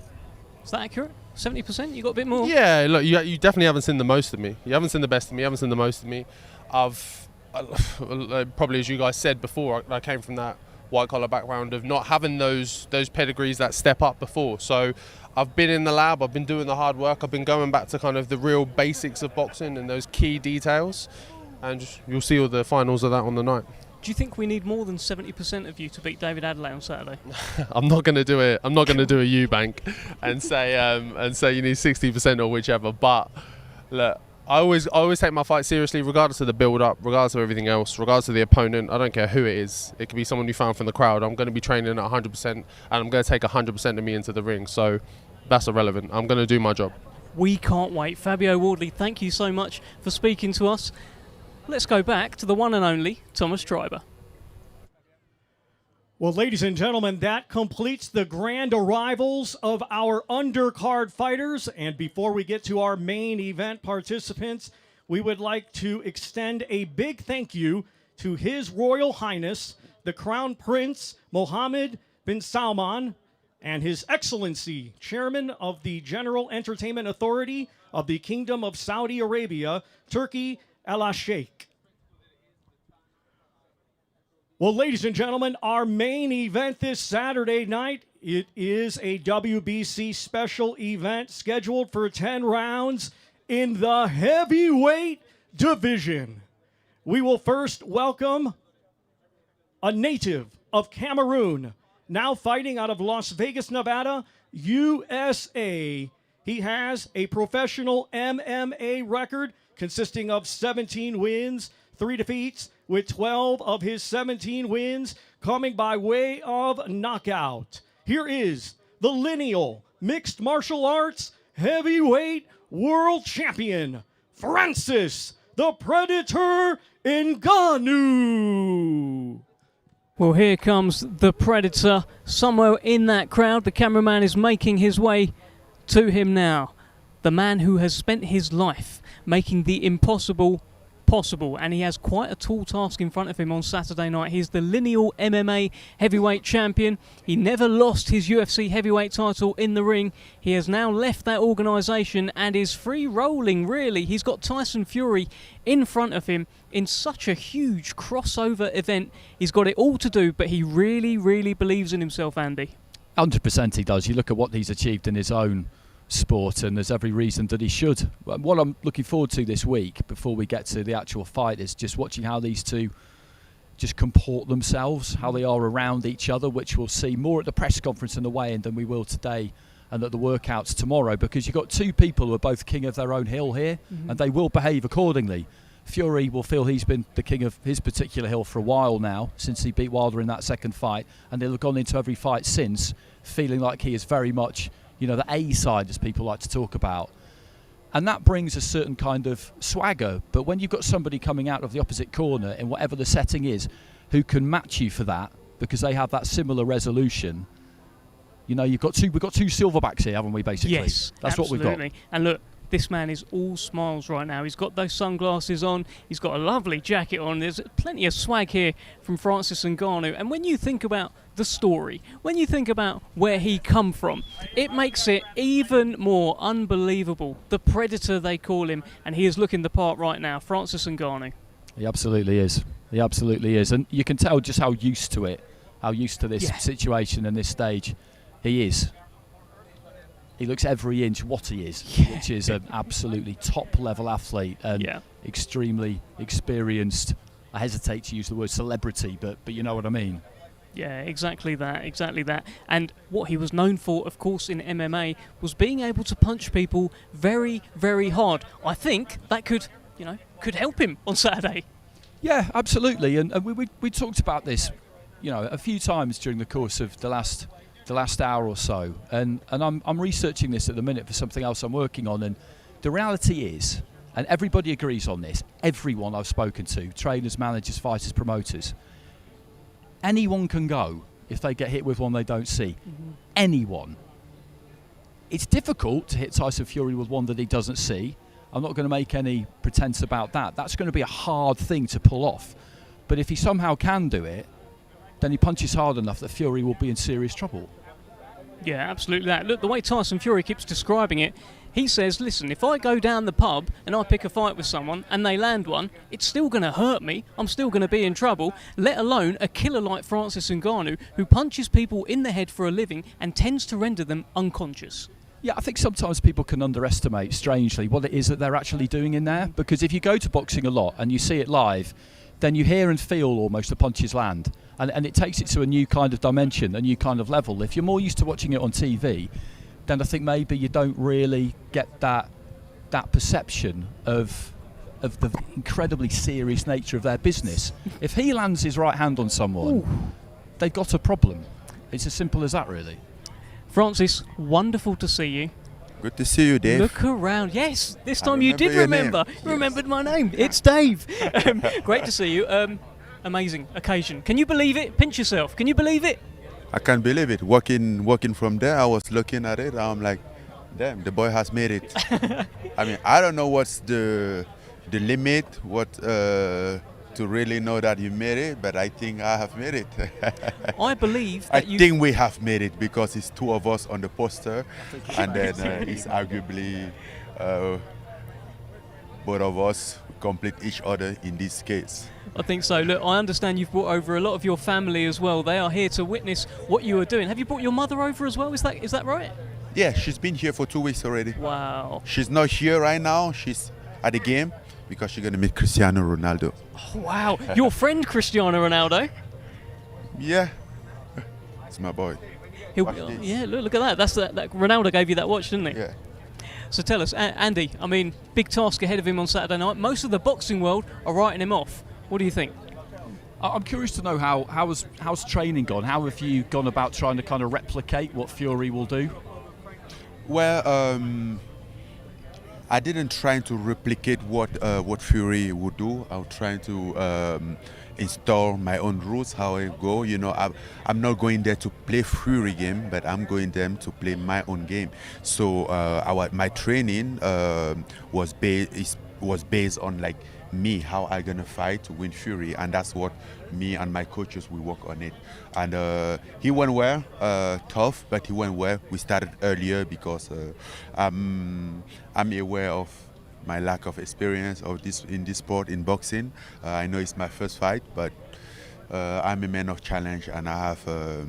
Is that accurate? 70%? You got a bit more? Yeah, look, you definitely haven't seen the most of me. You haven't seen the best of me. You haven't seen the most of me. Probably, as you guys said before, I came from that white-collar background of not having those pedigrees that step up before. So I've been in the lab, I've been doing the hard work, I've been going back to kind of the real basics of boxing and those key details, and you'll see all the finals of that on the night. Do you think we need more than 70% of you to beat David Adeleye on Saturday? I'm not going to do it. I'm not going to do a Eubank and say you need 60% or whichever. But look, I always take my fight seriously, regardless of the build-up, regardless of everything else, regardless of the opponent. I don't care who it is. It could be someone you found from the crowd. I'm going to be training at 100%, and I'm going to take 100% of me into the ring. So that's irrelevant. I'm going to do my job. We can't wait. Fabio Wardley, thank you so much for speaking to us. Let's go back to the one and only Thomas Treiber. Well, ladies and gentlemen, that completes the grand arrivals of our undercard fighters. And before we get to our main event participants, we would like to extend a big thank you to His Royal Highness, the Crown Prince Mohammed bin Salman, and His Excellency, Chairman of the General Entertainment Authority of the Kingdom of Saudi Arabia, Turkey, Al-Sheikh. Well, ladies and gentlemen, our main event this Saturday night It is a WBC special event scheduled for 10 rounds in the heavyweight division. We will first welcome a native of Cameroon, now fighting out of Las Vegas, Nevada, USA. He has a professional MMA record consisting of 17 wins, 3 defeats, with 12 of his 17 wins coming by way of knockout. Here is the lineal mixed martial arts heavyweight world champion, Francis the Predator Ngannou. Well, here comes the Predator. Somewhere in that crowd, the cameraman is making his way to him now. The man who has spent his life making the impossible possible, and he has quite a tall task in front of him on Saturday night. He's the lineal MMA heavyweight champion. He never lost his UFC heavyweight title in the ring. He has now left that organisation and is free rolling, really. He's got Tyson Fury in front of him in such a huge crossover event. He's got it all to do, but he really, really believes in himself, Andy. 100% he does. You look at what he's achieved in his own sport, and there's every reason that he should. What I'm looking forward to this week, before we get to the actual fight, is just watching how these two just comport themselves, how they are around each other, which we'll see more at the press conference and the weigh-in than we will today and at the workouts tomorrow, because you've got two people who are both king of their own hill here, and they will behave accordingly. Fury will feel he's been the king of his particular hill for a while now, since he beat Wilder in that second fight, and they'll have gone into every fight since feeling like he is very much, you know, the A side, as people like to talk about. And that brings a certain kind of swagger. But when you've got somebody coming out of the opposite corner, in whatever the setting is, who can match you for that, because they have that similar resolution, you know, we've got two silverbacks here, haven't we, basically? Yes, that's absolutely. what we've got. And look, this man is all smiles right now. He's got those sunglasses on. He's got a lovely jacket on. There's plenty of swag here from Francis Ngannou. And when you think about the story, when you think about where he come from, it makes it even more unbelievable. The Predator, they call him, and he is looking the part right now. Francis Ngannou. He absolutely is. He absolutely is. And you can tell just how used to it, how used to this situation and this stage he is. He looks every inch what he is, which is an absolutely top-level athlete and extremely experienced. I hesitate to use the word celebrity, but you know what I mean. Yeah, exactly that. And what he was known for, of course, in MMA was being able to punch people very, very hard. I think that could help him on Saturday. Yeah, absolutely. And we talked about this, you know, a few times during the course of the last hour or so, and I'm researching this at the minute for something else I'm working on, and the reality is, and everybody agrees on this, everyone I've spoken to, trainers, managers, fighters, promoters, anyone can go if they get hit with one they don't see. Anyone. It's difficult to hit Tyson Fury with one that he doesn't see. I'm not going to make any pretense about that. That's going to be a hard thing to pull off, but if he somehow can do it, then he punches hard enough that Fury will be in serious trouble. Yeah, absolutely that. Look, the way Tyson Fury keeps describing it, he says, listen, if I go down the pub and I pick a fight with someone and they land one, it's still going to hurt me. I'm still going to be in trouble, let alone a killer like Francis Ngannou, who punches people in the head for a living and tends to render them unconscious. Yeah, I think sometimes people can underestimate, strangely, what it is that they're actually doing in there. Because if you go to boxing a lot and you see it live, then you hear and feel almost the punches land. And it takes it to a new kind of dimension, a new kind of level. If you're more used to watching it on TV, then I think maybe you don't really get that perception of the incredibly serious nature of their business. If he lands his right hand on someone, they've got a problem. It's as simple as that, really. Francis, wonderful to see you. Good to see you, Dave. Look around. Yes, this time you did remember. You remembered my name. It's Dave. Great to see you. Amazing occasion. Can you believe it? Pinch yourself. Can you believe it? I can't believe it. Walking from there, I was looking at it. I'm like, damn, the boy has made it. I mean, I don't know what's the limit, to really know that you made it, but I think I have made it. I believe that I think we have made it because it's two of us on the poster, and then it's arguably both of us complete each other in this case. I think so. Look, I understand you've brought over a lot of your family as well. They are here to witness what you are doing. Have you brought your mother over as well? Is that right? Yeah, she's been here for 2 weeks already. Wow. She's not here right now. She's at the game because she's going to meet Cristiano Ronaldo. Oh, wow. Your friend Cristiano Ronaldo? Yeah. It's my boy. Yeah, look at that. That's that Ronaldo gave you that watch, didn't he? Yeah. So tell us, Andy, I mean, big task ahead of him on Saturday night. Most of the boxing world are writing him off. What do you think? I'm curious to know how's training gone? How have you gone about trying to kind of replicate what Fury will do? Well, I didn't try to replicate what Fury would do. I was trying to install my own rules, how I go. You know, I'm not going there to play Fury game, but I'm going there to play my own game. So my training was based on like me, how I gonna fight to win Fury, and that's what me and my coaches we work on it. And he went well, tough, but he went well. We started earlier because I'm aware of my lack of experience in this sport, in boxing. I know it's my first fight, but I'm a man of challenge, and I have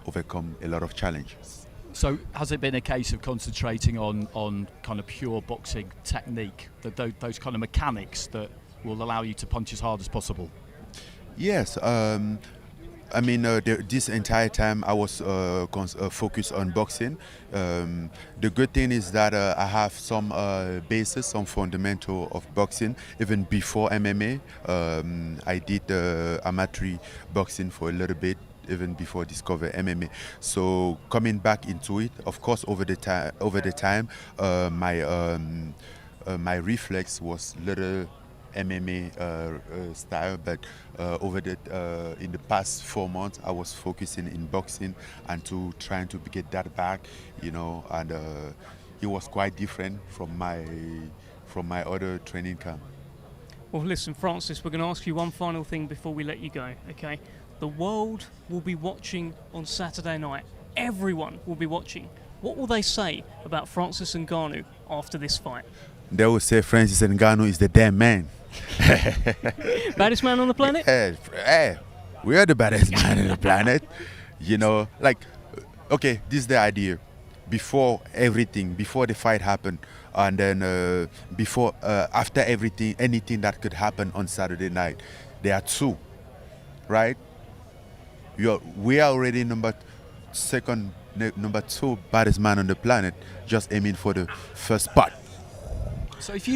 overcome a lot of challenges. So has it been a case of concentrating on kind of pure boxing technique, those kind of mechanics that will allow you to punch as hard as possible? Yes. I mean, this entire time I was focused on boxing. The good thing is that I have some basis, some fundamental of boxing. Even before MMA, I did amateur boxing for a little bit, even before discover MMA. So coming back into it, of course, over the time, my reflex was little MMA style, but in the past 4 months, I was focusing in boxing and trying to get that back, you know, and it was quite different from my other training camp. Well, listen, Francis, we're going to ask you one final thing before we let you go, okay? The world will be watching on Saturday night. Everyone will be watching. What will they say about Francis Ngannou after this fight? They will say Francis Ngannou is the damn man. Baddest man on the planet? Hey, we are the baddest man on the planet. You know, like, okay, this is the idea. Before everything, before the fight happened, and then after everything, anything that could happen on Saturday night, there are two, right? We are already number two baddest man on the planet, just aiming for the first spot. So if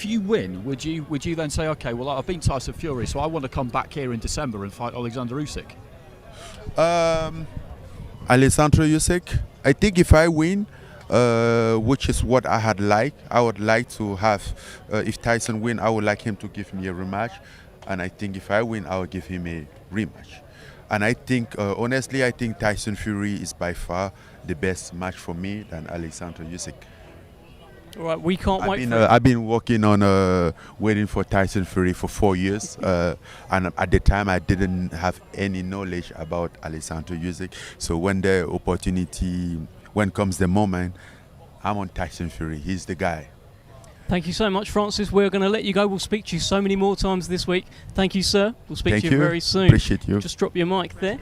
you win, would you then say, okay, well, I've been Tyson Fury, so I want to come back here in December and fight Alexander Usyk? Alexander Usyk, I think if I win, which is what I would like to have. If Tyson win, I would like him to give me a rematch, and I think if I win, I will give him a rematch. And I think, honestly, I think Tyson Fury is by far the best match for me than Alexander Usyk. All right, we can't wait. I've been working on waiting for Tyson Fury for 4 years, and at the time I didn't have any knowledge about Alexander Usyk. So when comes the moment, I'm on Tyson Fury. He's the guy. Thank you so much, Francis. We're going to let you go. We'll speak to you so many more times this week. Thank you, sir. We'll speak to you very soon. Appreciate you. Just drop your mic there.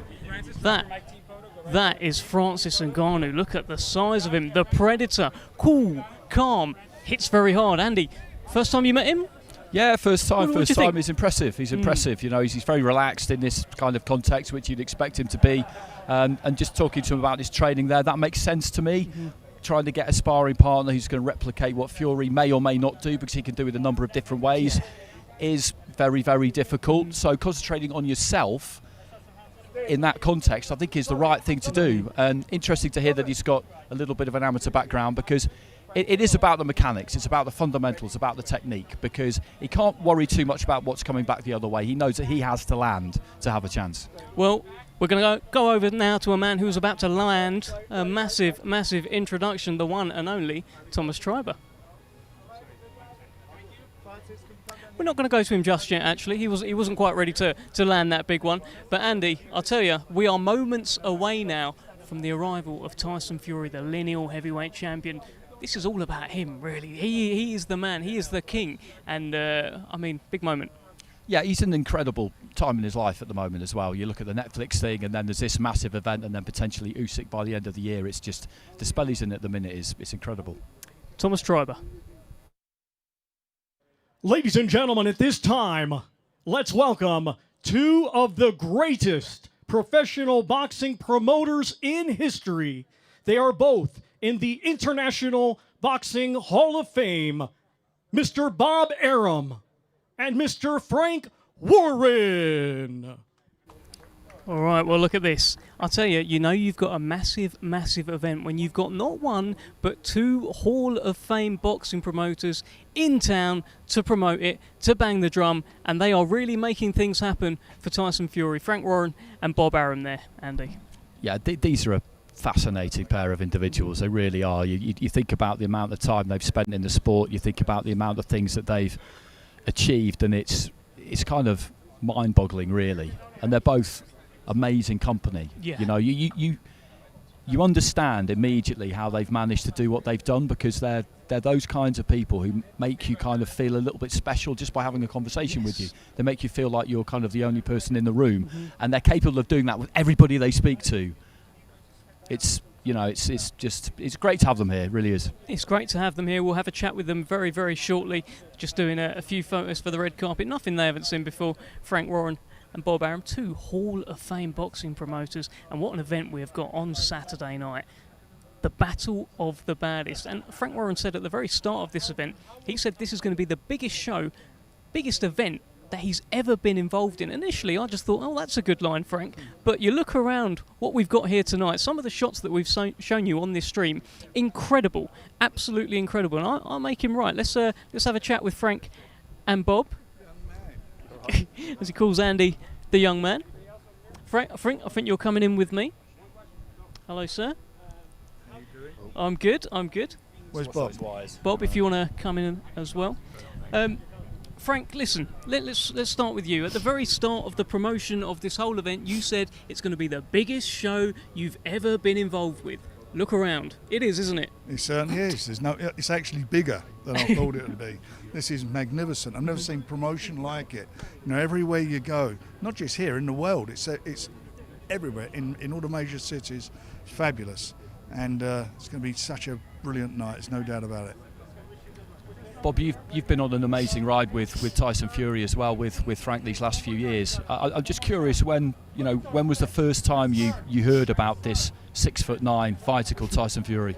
That is Francis Ngannou. Look at the size of him. The Predator. Cool, calm, hits very hard. Andy, first time you met him? Yeah, first time. What First time. He's impressive. He's impressive. You know, he's very relaxed in this kind of context, which you'd expect him to be. And just talking to him about his training there, that makes sense to me. Trying to get a sparring partner who's going to replicate what Fury may or may not do, because he can do it a number of different ways, is very, very difficult. So concentrating on yourself in that context, I think, is the right thing to do. And interesting to hear that he's got a little bit of an amateur background, because it is about the mechanics, it's about the fundamentals, about the technique, because he can't worry too much about what's coming back the other way. He knows that he has to land to have a chance. Well, we're going to go over now to a man who's about to land a massive, massive introduction, the one and only Thomas Treiber. We're not going to go to him just yet, actually. He wasn't quite ready to land that big one. But Andy, I'll tell you, we are moments away now from the arrival of Tyson Fury, the lineal heavyweight champion. this is all about him, really. He is the man. He is the king. And, I mean, big moment. Yeah, he's in an incredible time in his life at the moment as well. You look at the Netflix thing, and then there's this massive event, and then potentially Usyk by the end of the year. It's just, the spell he's in at the minute it's incredible. Thomas Treiber. Ladies and gentlemen, at this time, let's welcome two of the greatest professional boxing promoters in history. They are both in the International Boxing Hall of Fame, Mr. Bob Arum and Mr. Frank Warren. All right, well, look at this. I'll tell you, you know you've got a massive, massive event when you've got not one, but two Hall of Fame boxing promoters in town to promote it, to bang the drum, and they are really making things happen for Tyson Fury. Frank Warren and Bob Arum there, Andy. Yeah, these are a fascinating pair of individuals. They really are. You think about the amount of time they've spent in the sport, you think about the amount of things that they've achieved, and it's kind of mind-boggling, really. And they're both amazing company. Yeah. You know, you understand immediately how they've managed to do what they've done, because they're those kinds of people who make you kind of feel a little bit special just by having a conversation with you. They make you feel like you're kind of the only person in the room, and they're capable of doing that with everybody they speak to. It's, you know, it's great to have them here. It really is. It's great to have them here. We'll have a chat with them very, very shortly. Just doing a few photos for the red carpet. Nothing they haven't seen before. Frank Warren and Bob Arum, two Hall of Fame boxing promoters. And what an event we have got on Saturday night. The Battle of the Baddest. And Frank Warren said at the very start of this event, he said this is going to be the biggest show, biggest event that he's ever been involved in. Initially, I just thought, oh, that's a good line, Frank. But you look around what we've got here tonight, some of the shots that we've shown you on this stream, incredible, absolutely incredible. And I'll make him right. Let's have a chat with Frank and Bob, as he calls Andy the young man. Frank, I think you're coming in with me. Hello, sir. How you doing? I'm good. I'm good. Where's Bob? Bob, if you want to come in as well. Frank, listen, let's start with you. At the very start of the promotion of this whole event, you said it's going to be the biggest show you've ever been involved with. Look around. It is, isn't it? It certainly is. It's actually bigger than I thought it would be. This is magnificent. I've never seen promotion like it. You know, everywhere you go, not just here, in the world, it's everywhere, in all the major cities. It's fabulous. And it's going to be such a brilliant night, there's no doubt about it. Bob, you've been on an amazing ride with Tyson Fury as well, with Frank these last few years. I'm just curious, when was the first time you heard about this 6'9" fighter called Tyson Fury?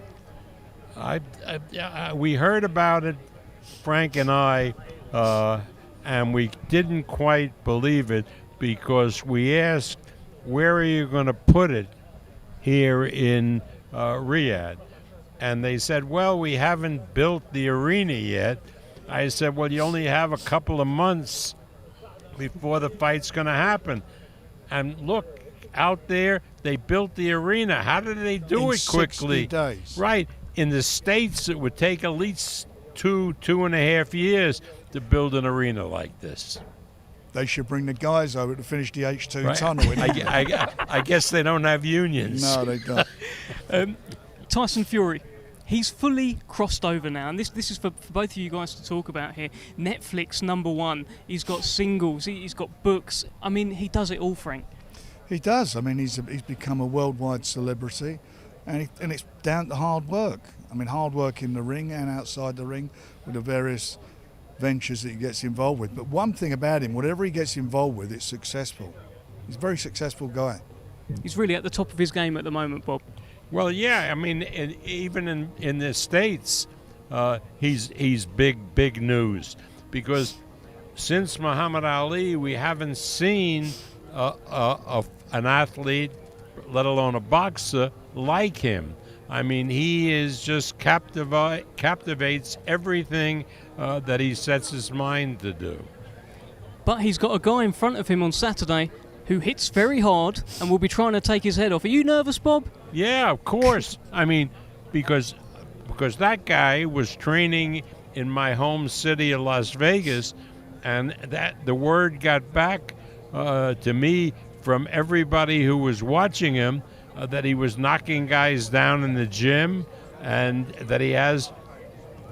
We heard about it, Frank and I, and we didn't quite believe it, because we asked, where are you going to put it here in Riyadh? And they said, well, we haven't built the arena yet. I said, well, you only have a couple of months before the fight's going to happen. And look, out there, they built the arena. How did they do it quickly? 60 days. Right. In the States, it would take at least 2.5 years to build an arena like this. They should bring the guys over to finish the H2 Right. tunnel. I guess they don't have unions. No, they don't. Tyson Fury. He's fully crossed over now, and this is for both of you guys to talk about here. Netflix #1. He's got singles. He's got books. I mean, he does it all, Frank. He does. I mean, he's become a worldwide celebrity, and it's down to hard work. I mean, hard work in the ring and outside the ring with the various ventures that he gets involved with. But one thing about him, whatever he gets involved with, it's successful. He's a very successful guy. He's really at the top of his game at the moment, Bob. Well, yeah. I mean, even in the States, he's big news, because since Muhammad Ali, we haven't seen an athlete, let alone a boxer, like him. I mean, he is just captivates everything that he sets his mind to do. But he's got a guy in front of him on Saturday who hits very hard and will be trying to take his head off. Are you nervous, Bob? Yeah, of course. I mean, because that guy was training in my home city of Las Vegas, and that the word got back to me from everybody who was watching him that he was knocking guys down in the gym, and that he has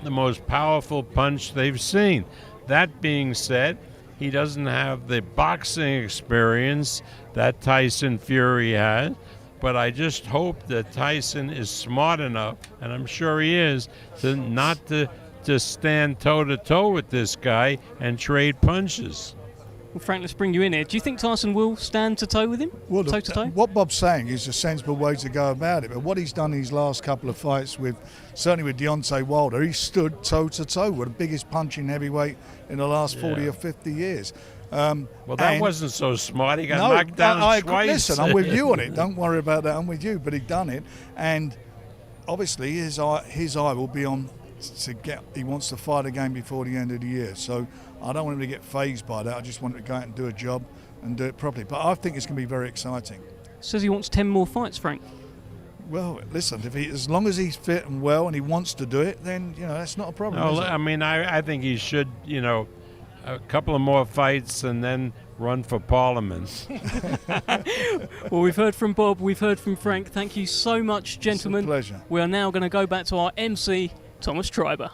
the most powerful punch they've seen. That being said, he doesn't have the boxing experience that Tyson Fury has, but I just hope that Tyson is smart enough, and I'm sure he is, to not to stand toe-to-toe with this guy and trade punches. Well, Frank, let's bring you in here. Do you think Tyson will stand to toe with him? Well, look, toe-to-toe? what Bob's saying is a sensible way to go about it. But what he's done in his last couple of fights, certainly with Deontay Wilder, he stood toe-to-toe with the biggest punch in heavyweight in the last 40 or 50 years. Well, that wasn't so smart. He got knocked down twice. Listen, I'm with you on it. Don't worry about that. I'm with you. But he done it, and obviously his eye will be on to get. He wants to fight again before the end of the year. So I don't want him to get fazed by that. I just want him to go out and do a job and do it properly. But I think it's going to be very exciting. Says he wants 10 more fights, Frank. Well, listen, as long as he's fit and well and he wants to do it, then that's not a problem. No, I mean, I think he should, a couple of more fights and then run for Parliament. Well, we've heard from Bob, we've heard from Frank. Thank you so much, gentlemen. It's a pleasure. We are now going to go back to our MC, Thomas Treiber.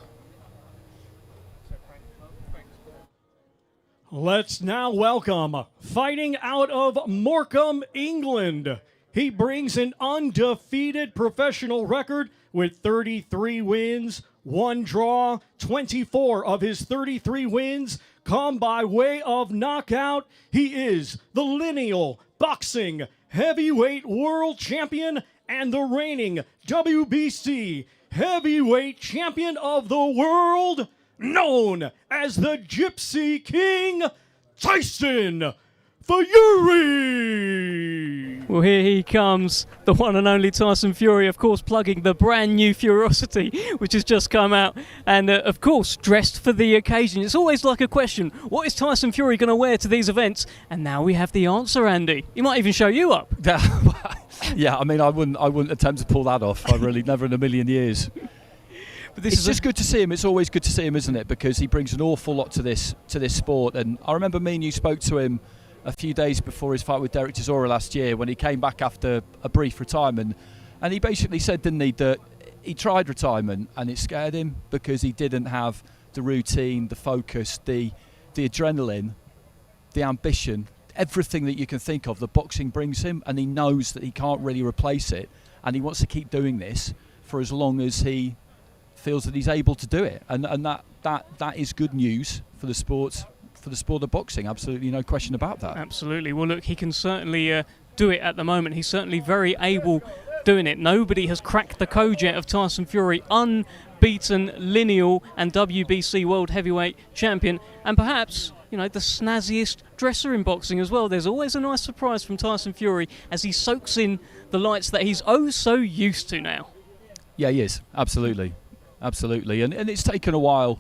Let's now welcome, fighting out of Morecambe, England. He brings an undefeated professional record with 33 wins, 1 draw. 24 of his 33 wins come by way of knockout. He is the lineal boxing heavyweight world champion and the reigning WBC heavyweight champion of the world, known as the Gypsy King, Tyson Fury! Well, here he comes, the one and only Tyson Fury, of course, plugging the brand new Furosity, which has just come out, and of course, dressed for the occasion. It's always like a question, what is Tyson Fury going to wear to these events? And now we have the answer, Andy. He might even show you up. Yeah, I mean, I wouldn't attempt to pull that off. I really, never in a million years. But it's just good to see him. It's always good to see him, isn't it? Because he brings an awful lot to this sport. And I remember me and you spoke to him a few days before his fight with Derek Chisora last year, when he came back after a brief retirement, and he basically said, didn't he, that he tried retirement and it scared him because he didn't have the routine, the focus, the adrenaline, the ambition, everything that you can think of that boxing brings him, and he knows that he can't really replace it, and he wants to keep doing this for as long as he feels that he's able to do it, and that is good news for the sport. For the sport of boxing, absolutely no question about that. Absolutely. Well, look, he can certainly do it at the moment. He's certainly very able doing it. Nobody has cracked the code yet of Tyson Fury, unbeaten lineal and WBC World Heavyweight Champion, and perhaps, the snazziest dresser in boxing as well. There's always a nice surprise from Tyson Fury as he soaks in the lights that he's oh so used to now. Yeah, he is. Absolutely. And it's taken a while,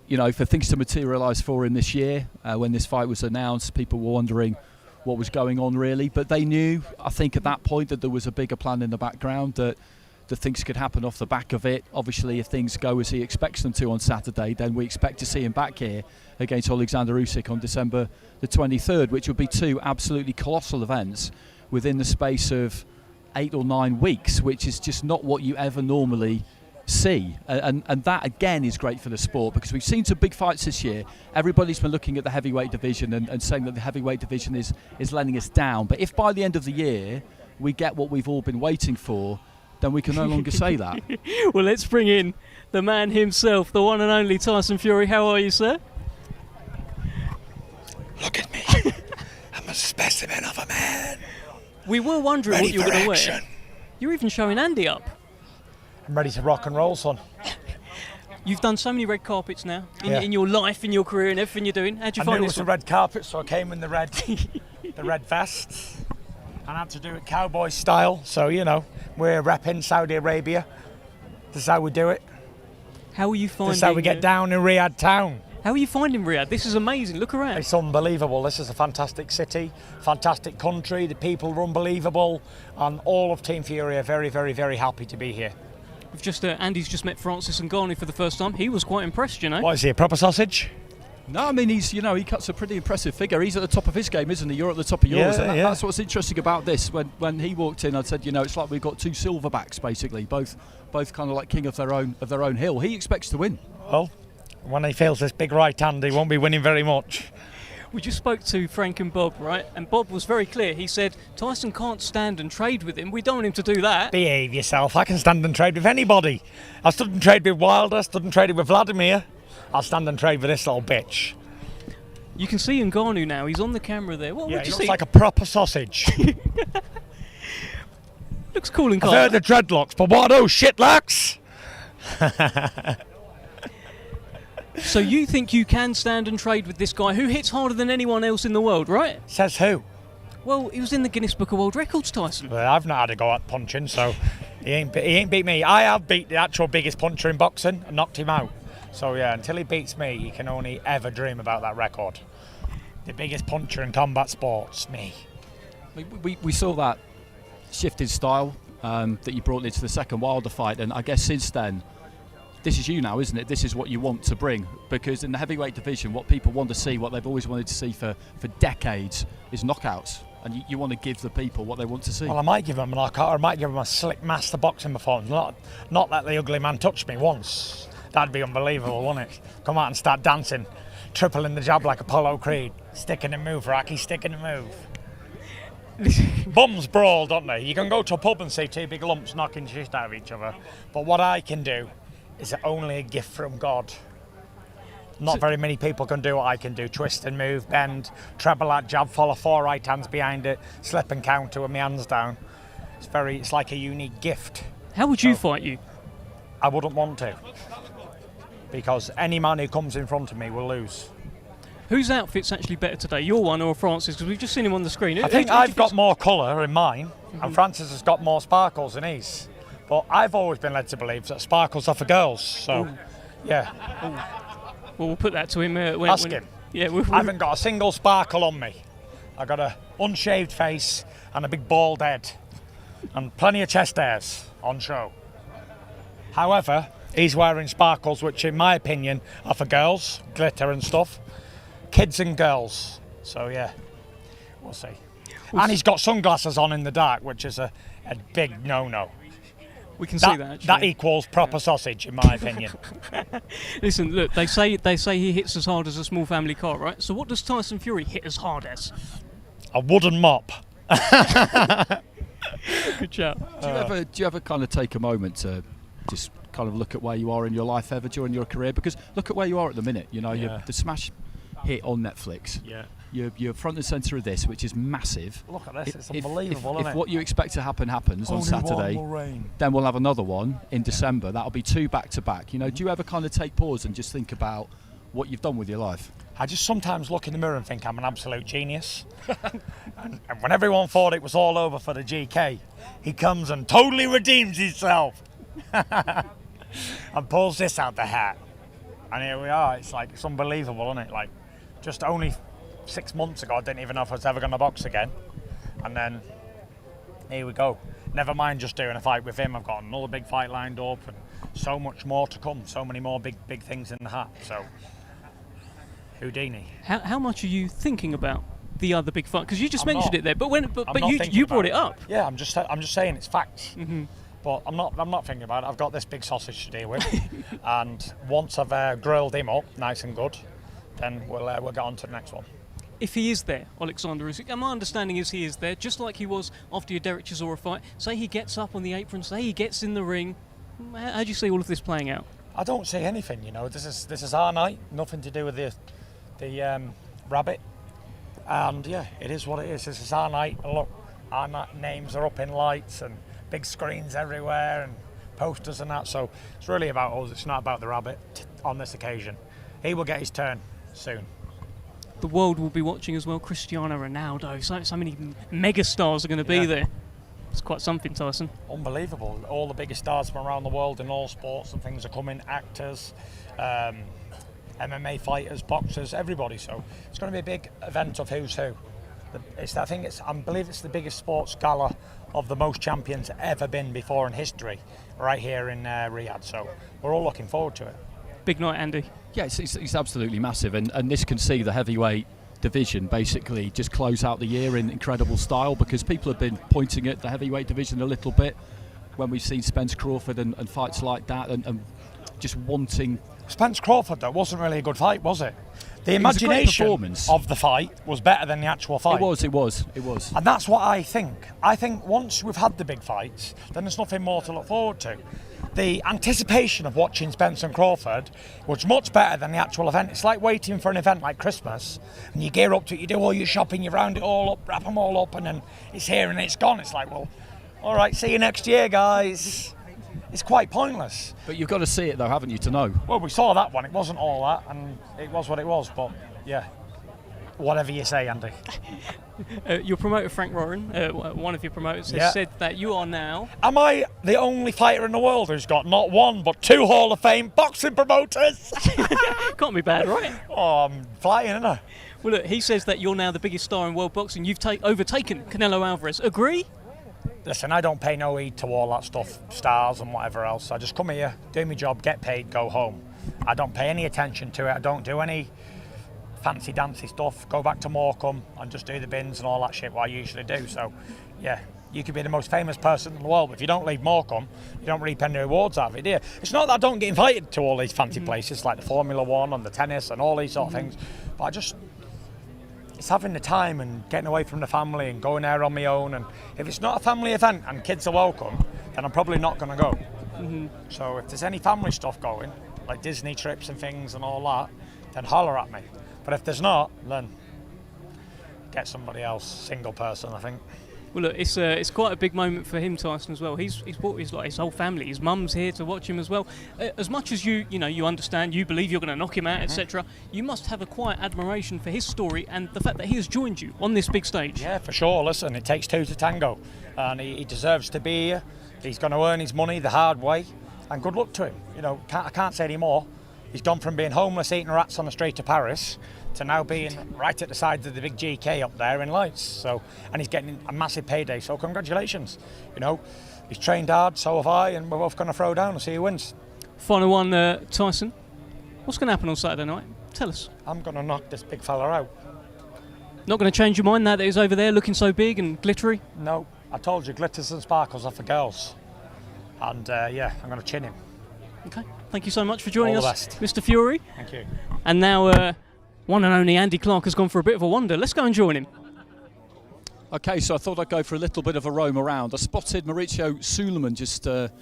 for things to materialise for him this year. When this fight was announced, people were wondering what was going on really, but they knew, I think at that point, that there was a bigger plan in the background, that things could happen off the back of it. Obviously, if things go as he expects them to on Saturday, then we expect to see him back here against Alexander Usyk on December the 23rd, which would be 2 absolutely colossal events within the space of 8 or 9 weeks, which is just not what you ever normally see, and that again is great for the sport, because we've seen some big fights this year. Everybody's been looking at the heavyweight division and saying that the heavyweight division is letting us down, but if by the end of the year we get what we've all been waiting for, then we can no longer say that. Well, let's bring in the man himself, the one and only Tyson Fury. How are you, sir? Look at me. I'm a specimen of a man. We were wondering what you were going to wear. You're even showing Andy up. I'm ready to rock and roll, son. You've done so many red carpets now in your life, in your career, and everything you're doing. How'd you find this? It was a red carpet, so I came in the red vest, and I had to do it cowboy style. So we're repping Saudi Arabia. This is how we do it. How are you finding? This is how we get down in Riyadh town. How are you finding Riyadh? This is amazing. Look around. It's unbelievable. This is a fantastic city, fantastic country. The people are unbelievable, and all of Team Fury are very, very, very happy to be here. Andy's just met Francis Ngannou for the first time. He was quite impressed, What is he, a proper sausage? No, I mean, he cuts a pretty impressive figure. He's at the top of his game, isn't he? You're at the top of yours. Yeah, And yeah. That's what's interesting about this. When he walked in, I said, it's like we've got two silverbacks, basically, both kind of like king of their own hill. He expects to win. Well, when he feels this big right hand, he won't be winning very much. We just spoke to Frank and Bob, right? And Bob was very clear. He said, Tyson can't stand and trade with him. We don't want him to do that. Behave yourself. I can stand and trade with anybody. I stood and trade with Wilder, stood and traded with Vladimir. I'll stand and trade with this little bitch. You can see Ngannou now. He's on the camera there. What Yeah, would he you looks see? like a proper sausage. Looks cool and I've calm. heard the dreadlocks, but what are those shitlocks? So you think you can stand and trade with this guy who hits harder than anyone else in the world, right? Says who? Well, he was in the Guinness Book of World Records, Tyson. Well, I've not had a go at punching, so he ain't beat me. I have beat the actual biggest puncher in boxing and knocked him out. So yeah, until he beats me, he can only ever dream about that record. The biggest puncher in combat sports, me. We saw that shift in style that you brought into the second Wilder fight, and I guess since then, this is you now, isn't it? This is what you want to bring, because in the heavyweight division, what people want to see, what they've always wanted to see for decades, is knockouts, and you want to give the people what they want to see. Well, I might give him a knockout, or I might give him a slick master boxing performance. Not let the ugly man touch me once. That'd be unbelievable, wouldn't it? Come out and start dancing, tripling the jab like Apollo Creed. Sticking and move, Rocky, sticking and move. Bums brawl, don't they? You can go to a pub and see two big lumps knocking shit out of each other. But what I can do is only a gift from God. Not very many people can do what I can do. Twist and move, bend, treble that jab, follow 4 right hands behind it, slip and counter with my hands down. It's like a unique gift. How would you fight you? I wouldn't want to. Because any man who comes in front of me will lose. Whose outfit's actually better today, your one or Francis? Because we've just seen him on the screen. I think I've got more colour in mine, and Francis has got more sparkles in his. But I've always been led to believe that sparkles are for girls, so, yeah. Well, we'll put that to him. Ask him. Yeah, I haven't got a single sparkle on me. I've got a unshaved face and a big bald head, and plenty of chest hairs on show. However, he's wearing sparkles, which in my opinion are for girls, glitter and stuff. Kids and girls. So yeah, we'll see. And he's got sunglasses on in the dark, which is a big no-no. We can see that, actually. That equals proper sausage, in my opinion. Listen, look, they say he hits as hard as a small family car, right? So what does Tyson Fury hit as hard as? A wooden mop. Good job. Do you ever kind of take a moment to just kind of look at where you are in your life ever during your career? Because look at where you are at the minute. You know, you're the smash hit on Netflix. Yeah. You're front and centre of this, which is massive. Look at this, it's unbelievable, isn't if it? what you expect to happen happens on Only Saturday, one will reign. then we'll have another one in December. That'll be 2 back-to-back. You know, do you ever kind of take pause and just think about what you've done with your life? I just sometimes look in the mirror and think I'm an absolute genius. and when everyone thought it was all over for the GK, he comes and totally redeems himself. And pulls this out the hat. And here we are. It's unbelievable, isn't it? Like, just only 6 months ago, I didn't even know if I was ever going to box again. And then, here we go. Never mind just doing a fight with him. I've got another big fight lined up and so much more to come. So many more big things in the hat. So, Houdini. How much are you thinking about the other big fight? Because you just I'm mentioned not. it there, but I'm you brought it up. Yeah, I'm just saying it's facts. Mm-hmm. But I'm not thinking about it. I've got this big sausage to deal with, and once I've grilled him up nice and good, then we'll get on to the next one. If he is there, Alexander, my understanding is he is there, just like he was after your Derek Chisora fight. Say he gets up on the apron, say he gets in the ring. How do you see all of this playing out? I don't see anything. You know, this is our night. Nothing to do with the rabbit. And yeah, it is what it is. This is our night. And look, our names are up in lights and big screens everywhere and posters and that. So it's really about us. It's not about the rabbit on this occasion. He will get his turn soon. The world will be watching as well. Cristiano Ronaldo. So many megastars are going to be there. It's quite something, Tyson. Unbelievable. All the biggest stars from around the world in all sports and things are coming. Actors, MMA fighters, boxers, everybody. So it's going to be a big event of who's who. I believe it's the biggest sports gala of the most champions ever been before in history, right here in Riyadh. So we're all looking forward to it. big night, Andy. Yeah, it's absolutely massive, and this can see the heavyweight division basically just close out the year in incredible style, because people have been pointing at the heavyweight division a little bit when we've seen Spence Crawford and fights like that, and just wanting... Spence Crawford, though, wasn't really a good fight, was it? The imagination of the fight was better than the actual fight. It was. And that's what I think. I think once we've had the big fights, then there's nothing more to look forward to. The anticipation of watching Spence and Crawford was much better than the actual event. It's like waiting for an event like Christmas, and you gear up to it, you do all your shopping, you round it all up, wrap them all up, and then it's here and it's gone. It's like, well, all right, see you next year, guys. It's quite pointless. But you've got to see it, though, haven't you, to know? Well, we saw that one. It wasn't all that, and it was what it was. But, yeah, whatever you say, Andy. Your promoter, Frank Warren, one of your promoters, has said that you are now... Am I the only fighter in the world who's got not one, but 2 Hall of Fame boxing promoters? Can't be bad, right? Oh, I'm flying, isn't I? Well, look, he says that you're now the biggest star in world boxing. You've overtaken Canelo Alvarez. Agree? Listen, I don't pay no heed to all that stuff, stars and whatever else. I just come here, do my job, get paid, go home. I don't pay any attention to it. I don't do any fancy dancy stuff. Go back to Morecambe and just do the bins and all that shit, what I usually do. So, yeah, you could be the most famous person in the world, but if you don't leave Morecambe, you don't reap any rewards out of it, do you? It's not that I don't get invited to all these fancy places like the Formula One and the tennis and all these sort of things, but it's having the time and getting away from the family and going there on my own. And if it's not a family event and kids are welcome, then I'm probably not going to go. So if there's any family stuff going, like Disney trips and things and all that, then holler at me. But if there's not, then get somebody else, single person, I think. Well, look, it's quite a big moment for him, Tyson, as well. He's brought his whole family. His mum's here to watch him as well. As much as you understand, you believe you're going to knock him out, etc., you must have a quiet admiration for his story and the fact that he has joined you on this big stage. Yeah, for sure. Listen, it takes 2 to tango, and he deserves to be here. He's going to earn his money the hard way, and good luck to him. I can't say any more. He's gone from being homeless, eating rats on the street of Paris, to now being right at the sides of the big GK up there in lights. So, and he's getting a massive payday. So congratulations. He's trained hard, so have I, and we're both going to throw down and see who wins. Final one, Tyson. What's going to happen on Saturday night? Tell us. I'm going to knock this big fella out. Not going to change your mind now that he's over there looking so big and glittery? No, I told you, glitters and sparkles are for girls. And yeah, I'm going to chin him. Okay, thank you so much for joining All the us, best. Mr. Fury. Thank you. And now, one and only Andy Clark has gone for a bit of a wander. Let's go and join him. Okay, so I thought I'd go for a little bit of a roam around. I spotted Mauricio Suleiman just a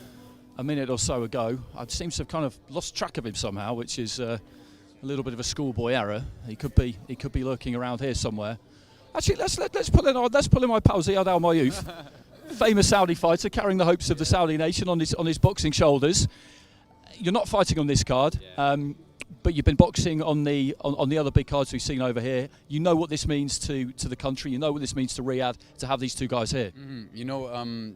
minute or so ago. I seem to have kind of lost track of him somehow, which is a little bit of a schoolboy error. He could be lurking around here somewhere. Actually, let's pull in my pal Ziad Al Mayouf, famous Saudi fighter, carrying the hopes of the Saudi nation on his boxing shoulders. You're not fighting on this card, but you've been boxing on the other big cards we've seen over here. You know what this means to the country. You know what this means to Riyadh to have these 2 guys here.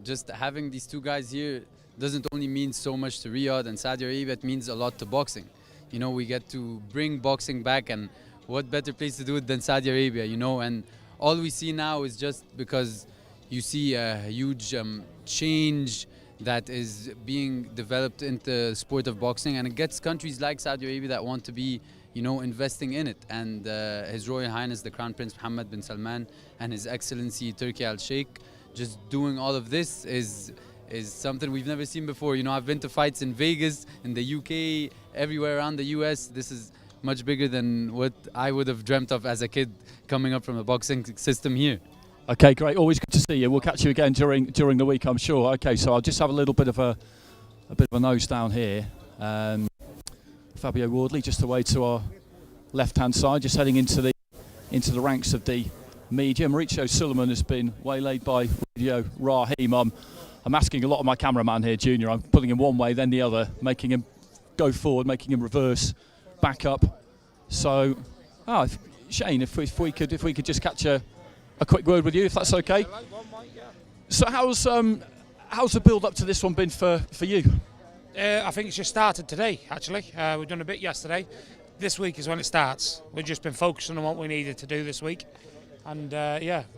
Just having these 2 guys here doesn't only mean so much to Riyadh and Saudi Arabia. It means a lot to boxing. We get to bring boxing back, and what better place to do it than Saudi Arabia? And all we see now is just because you see a huge change that is being developed into the sport of boxing, and it gets countries like Saudi Arabia that want to be, investing in it. And His Royal Highness the Crown Prince Mohammed bin Salman and His Excellency Turki Al Sheikh just doing all of this is something we've never seen before. I've been to fights in Vegas, in the UK, everywhere around the US. This is much bigger than what I would have dreamt of as a kid coming up from the boxing system here. Okay, great. Always good to see you. We'll catch you again during the week, I'm sure. Okay, so I'll just have a little bit of a nose down here. Fabio Wardley just away to our left-hand side, just heading into the ranks of the media. Mauricio Suleiman has been waylaid by Radio Raheem. I'm asking a lot of my cameraman here, Junior. I'm pulling him one way, then the other, making him go forward, making him reverse, back up. So, Shane, if we could just catch a quick word with you, if that's okay. So how's the build up to this one been for you? I think it's just started today, actually. We've done a bit yesterday. This week is when it starts. We've just been focusing on what we needed to do this week, and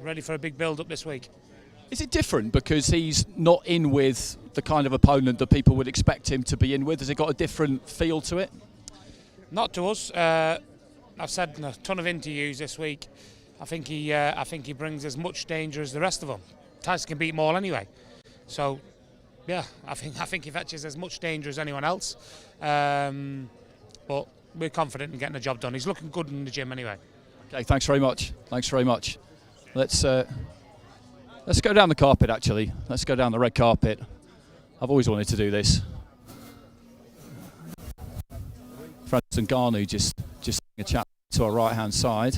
ready for a big build up this week. Is it different because he's not in with the kind of opponent that people would expect him to be in with? Has it got a different feel to it? Not to us. I've said in a ton of interviews this week. I think he brings as much danger as the rest of them. Tyson can beat them all anyway. So, yeah, I think he fetches as much danger as anyone else. But we're confident in getting the job done. He's looking good in the gym anyway. Okay, thanks very much. Thanks very much. Let's go down the carpet. Actually, let's go down the red carpet. I've always wanted to do this. Francis Ngannou just a chat to our right hand side.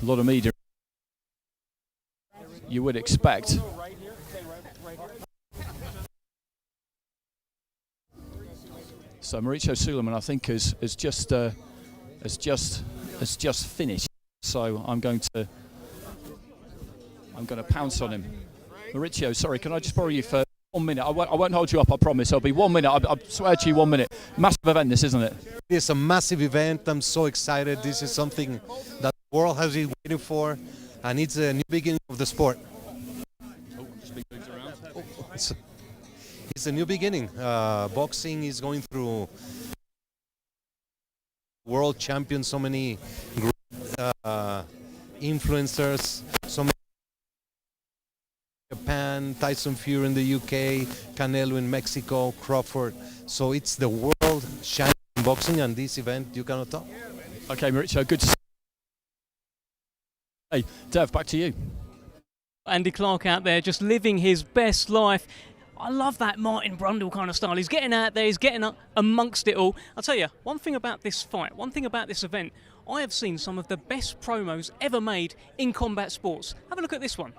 A lot of media you would expect. So Mauricio Suleiman, I think, has just finished. So I'm going to pounce on him. Mauricio, sorry, can I just borrow you for 1 minute? I won't hold you up, I promise. It'll be 1 minute. I swear to you, 1 minute. Massive event, this, isn't it? It's a massive event. I'm so excited. This is something that the world has been waiting for, and it's a new beginning of the sport. It's a new beginning. Boxing is going through world champions, so many influencers, so many Japan, Tyson Fury in the UK, Canelo in Mexico, Crawford. So it's the world champion boxing, and this event you cannot talk. Okay, Mauricio, good to see you. Hey, Dev, back to you. Andy Clark out there just living his best life. I love that Martin Brundle kind of style. He's getting out there, he's getting up amongst it all. I'll tell you, one thing about this fight, one thing about this event, I have seen some of the best promos ever made in combat sports. Have a look at this one.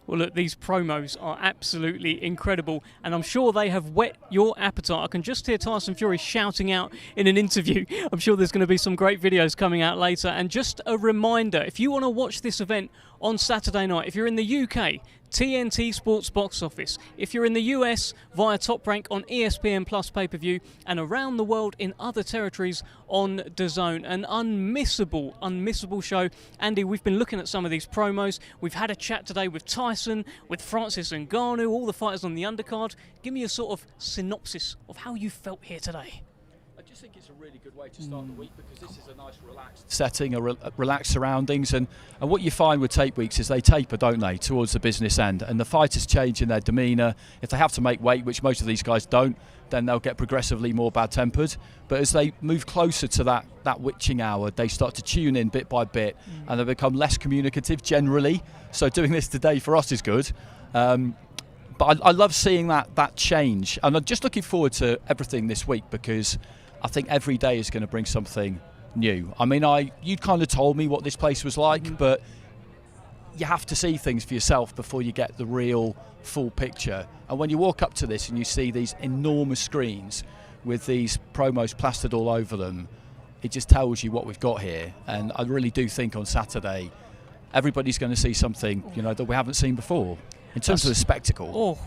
Well, look, these promos are absolutely incredible, and I'm sure they have whet your appetite. I can just hear Tyson Fury shouting out in an interview. I'm sure there's going to be some great videos coming out later. And just a reminder, if you want to watch this event on Saturday night. If you're in the UK, TNT Sports Box Office. If you're in the US, via Top Rank on ESPN Plus pay-per-view, and around the world in other territories on DAZN. An unmissable show. Andy, we've been looking at some of these promos. We've had a chat today with Tyson, with Francis Ngannou, all the fighters on the undercard. Give me a sort of synopsis of how you felt here today. I just think it's a really good way to start the week because this is a nice relaxed setting, relaxed surroundings, and what you find with tape weeks is they taper, don't they, towards the business end, and the fighters change in their demeanour. If they have to make weight, which most of these guys don't, then they'll get progressively more bad-tempered. But as they move closer to that witching hour, they start to tune in bit by bit, and they become less communicative generally. So doing this today for us is good. But I love seeing that change, and I'm just looking forward to everything this week because I think every day is going to bring something new. I mean, you kind of told me what this place was like, but you have to see things for yourself before you get the real full picture. And when you walk up to this and you see these enormous screens with these promos plastered all over them, it just tells you what we've got here. And I really do think on Saturday, everybody's going to see something, that we haven't seen before in terms of the spectacle. Oh,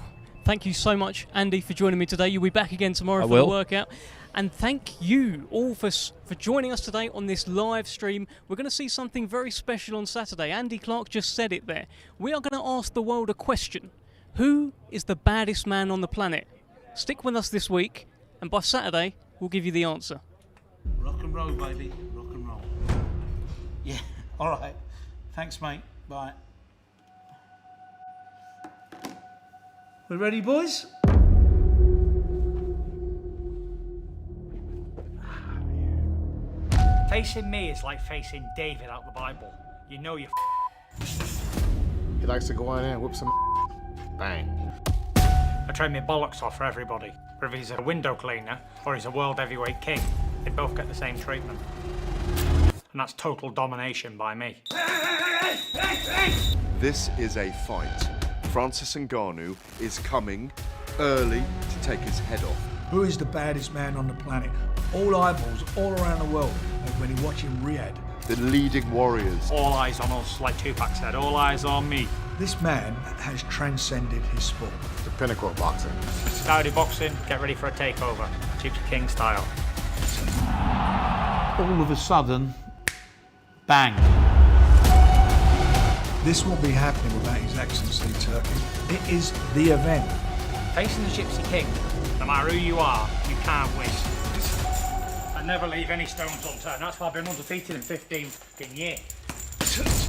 thank you so much, Andy, for joining me today. You'll be back again tomorrow for the workout. And thank you all for joining us today on this live stream. We're going to see something very special on Saturday. Andy Clark just said it there. We are going to ask the world a question. Who is the baddest man on the planet? Stick with us this week, and by Saturday, we'll give you the answer. Rock and roll, baby. Rock and roll. Yeah, all right. Thanks, mate. Bye. We ready, boys? Facing me is like facing David out the Bible. You know you're He likes to go in there and whip some bang. I trade my bollocks off for everybody. Whether he's a window cleaner or he's a world heavyweight king, they both get the same treatment. And that's total domination by me. This is a fight. Francis Ngannou is coming early to take his head off. Who is the baddest man on the planet? All eyeballs all around the world when you watch in Riyadh. The leading warriors. All eyes on us, like Tupac said, all eyes on me. This man has transcended his sport. The pinnacle of boxing. Saudi boxing, get ready for a takeover. Gypsy King style. All of a sudden, bang. This won't be happening without His Excellency Turkey. It is the event. Facing the Gypsy King, no matter who you are, you can't win. I never leave any stones unturned. That's why I've been undefeated in 15 years.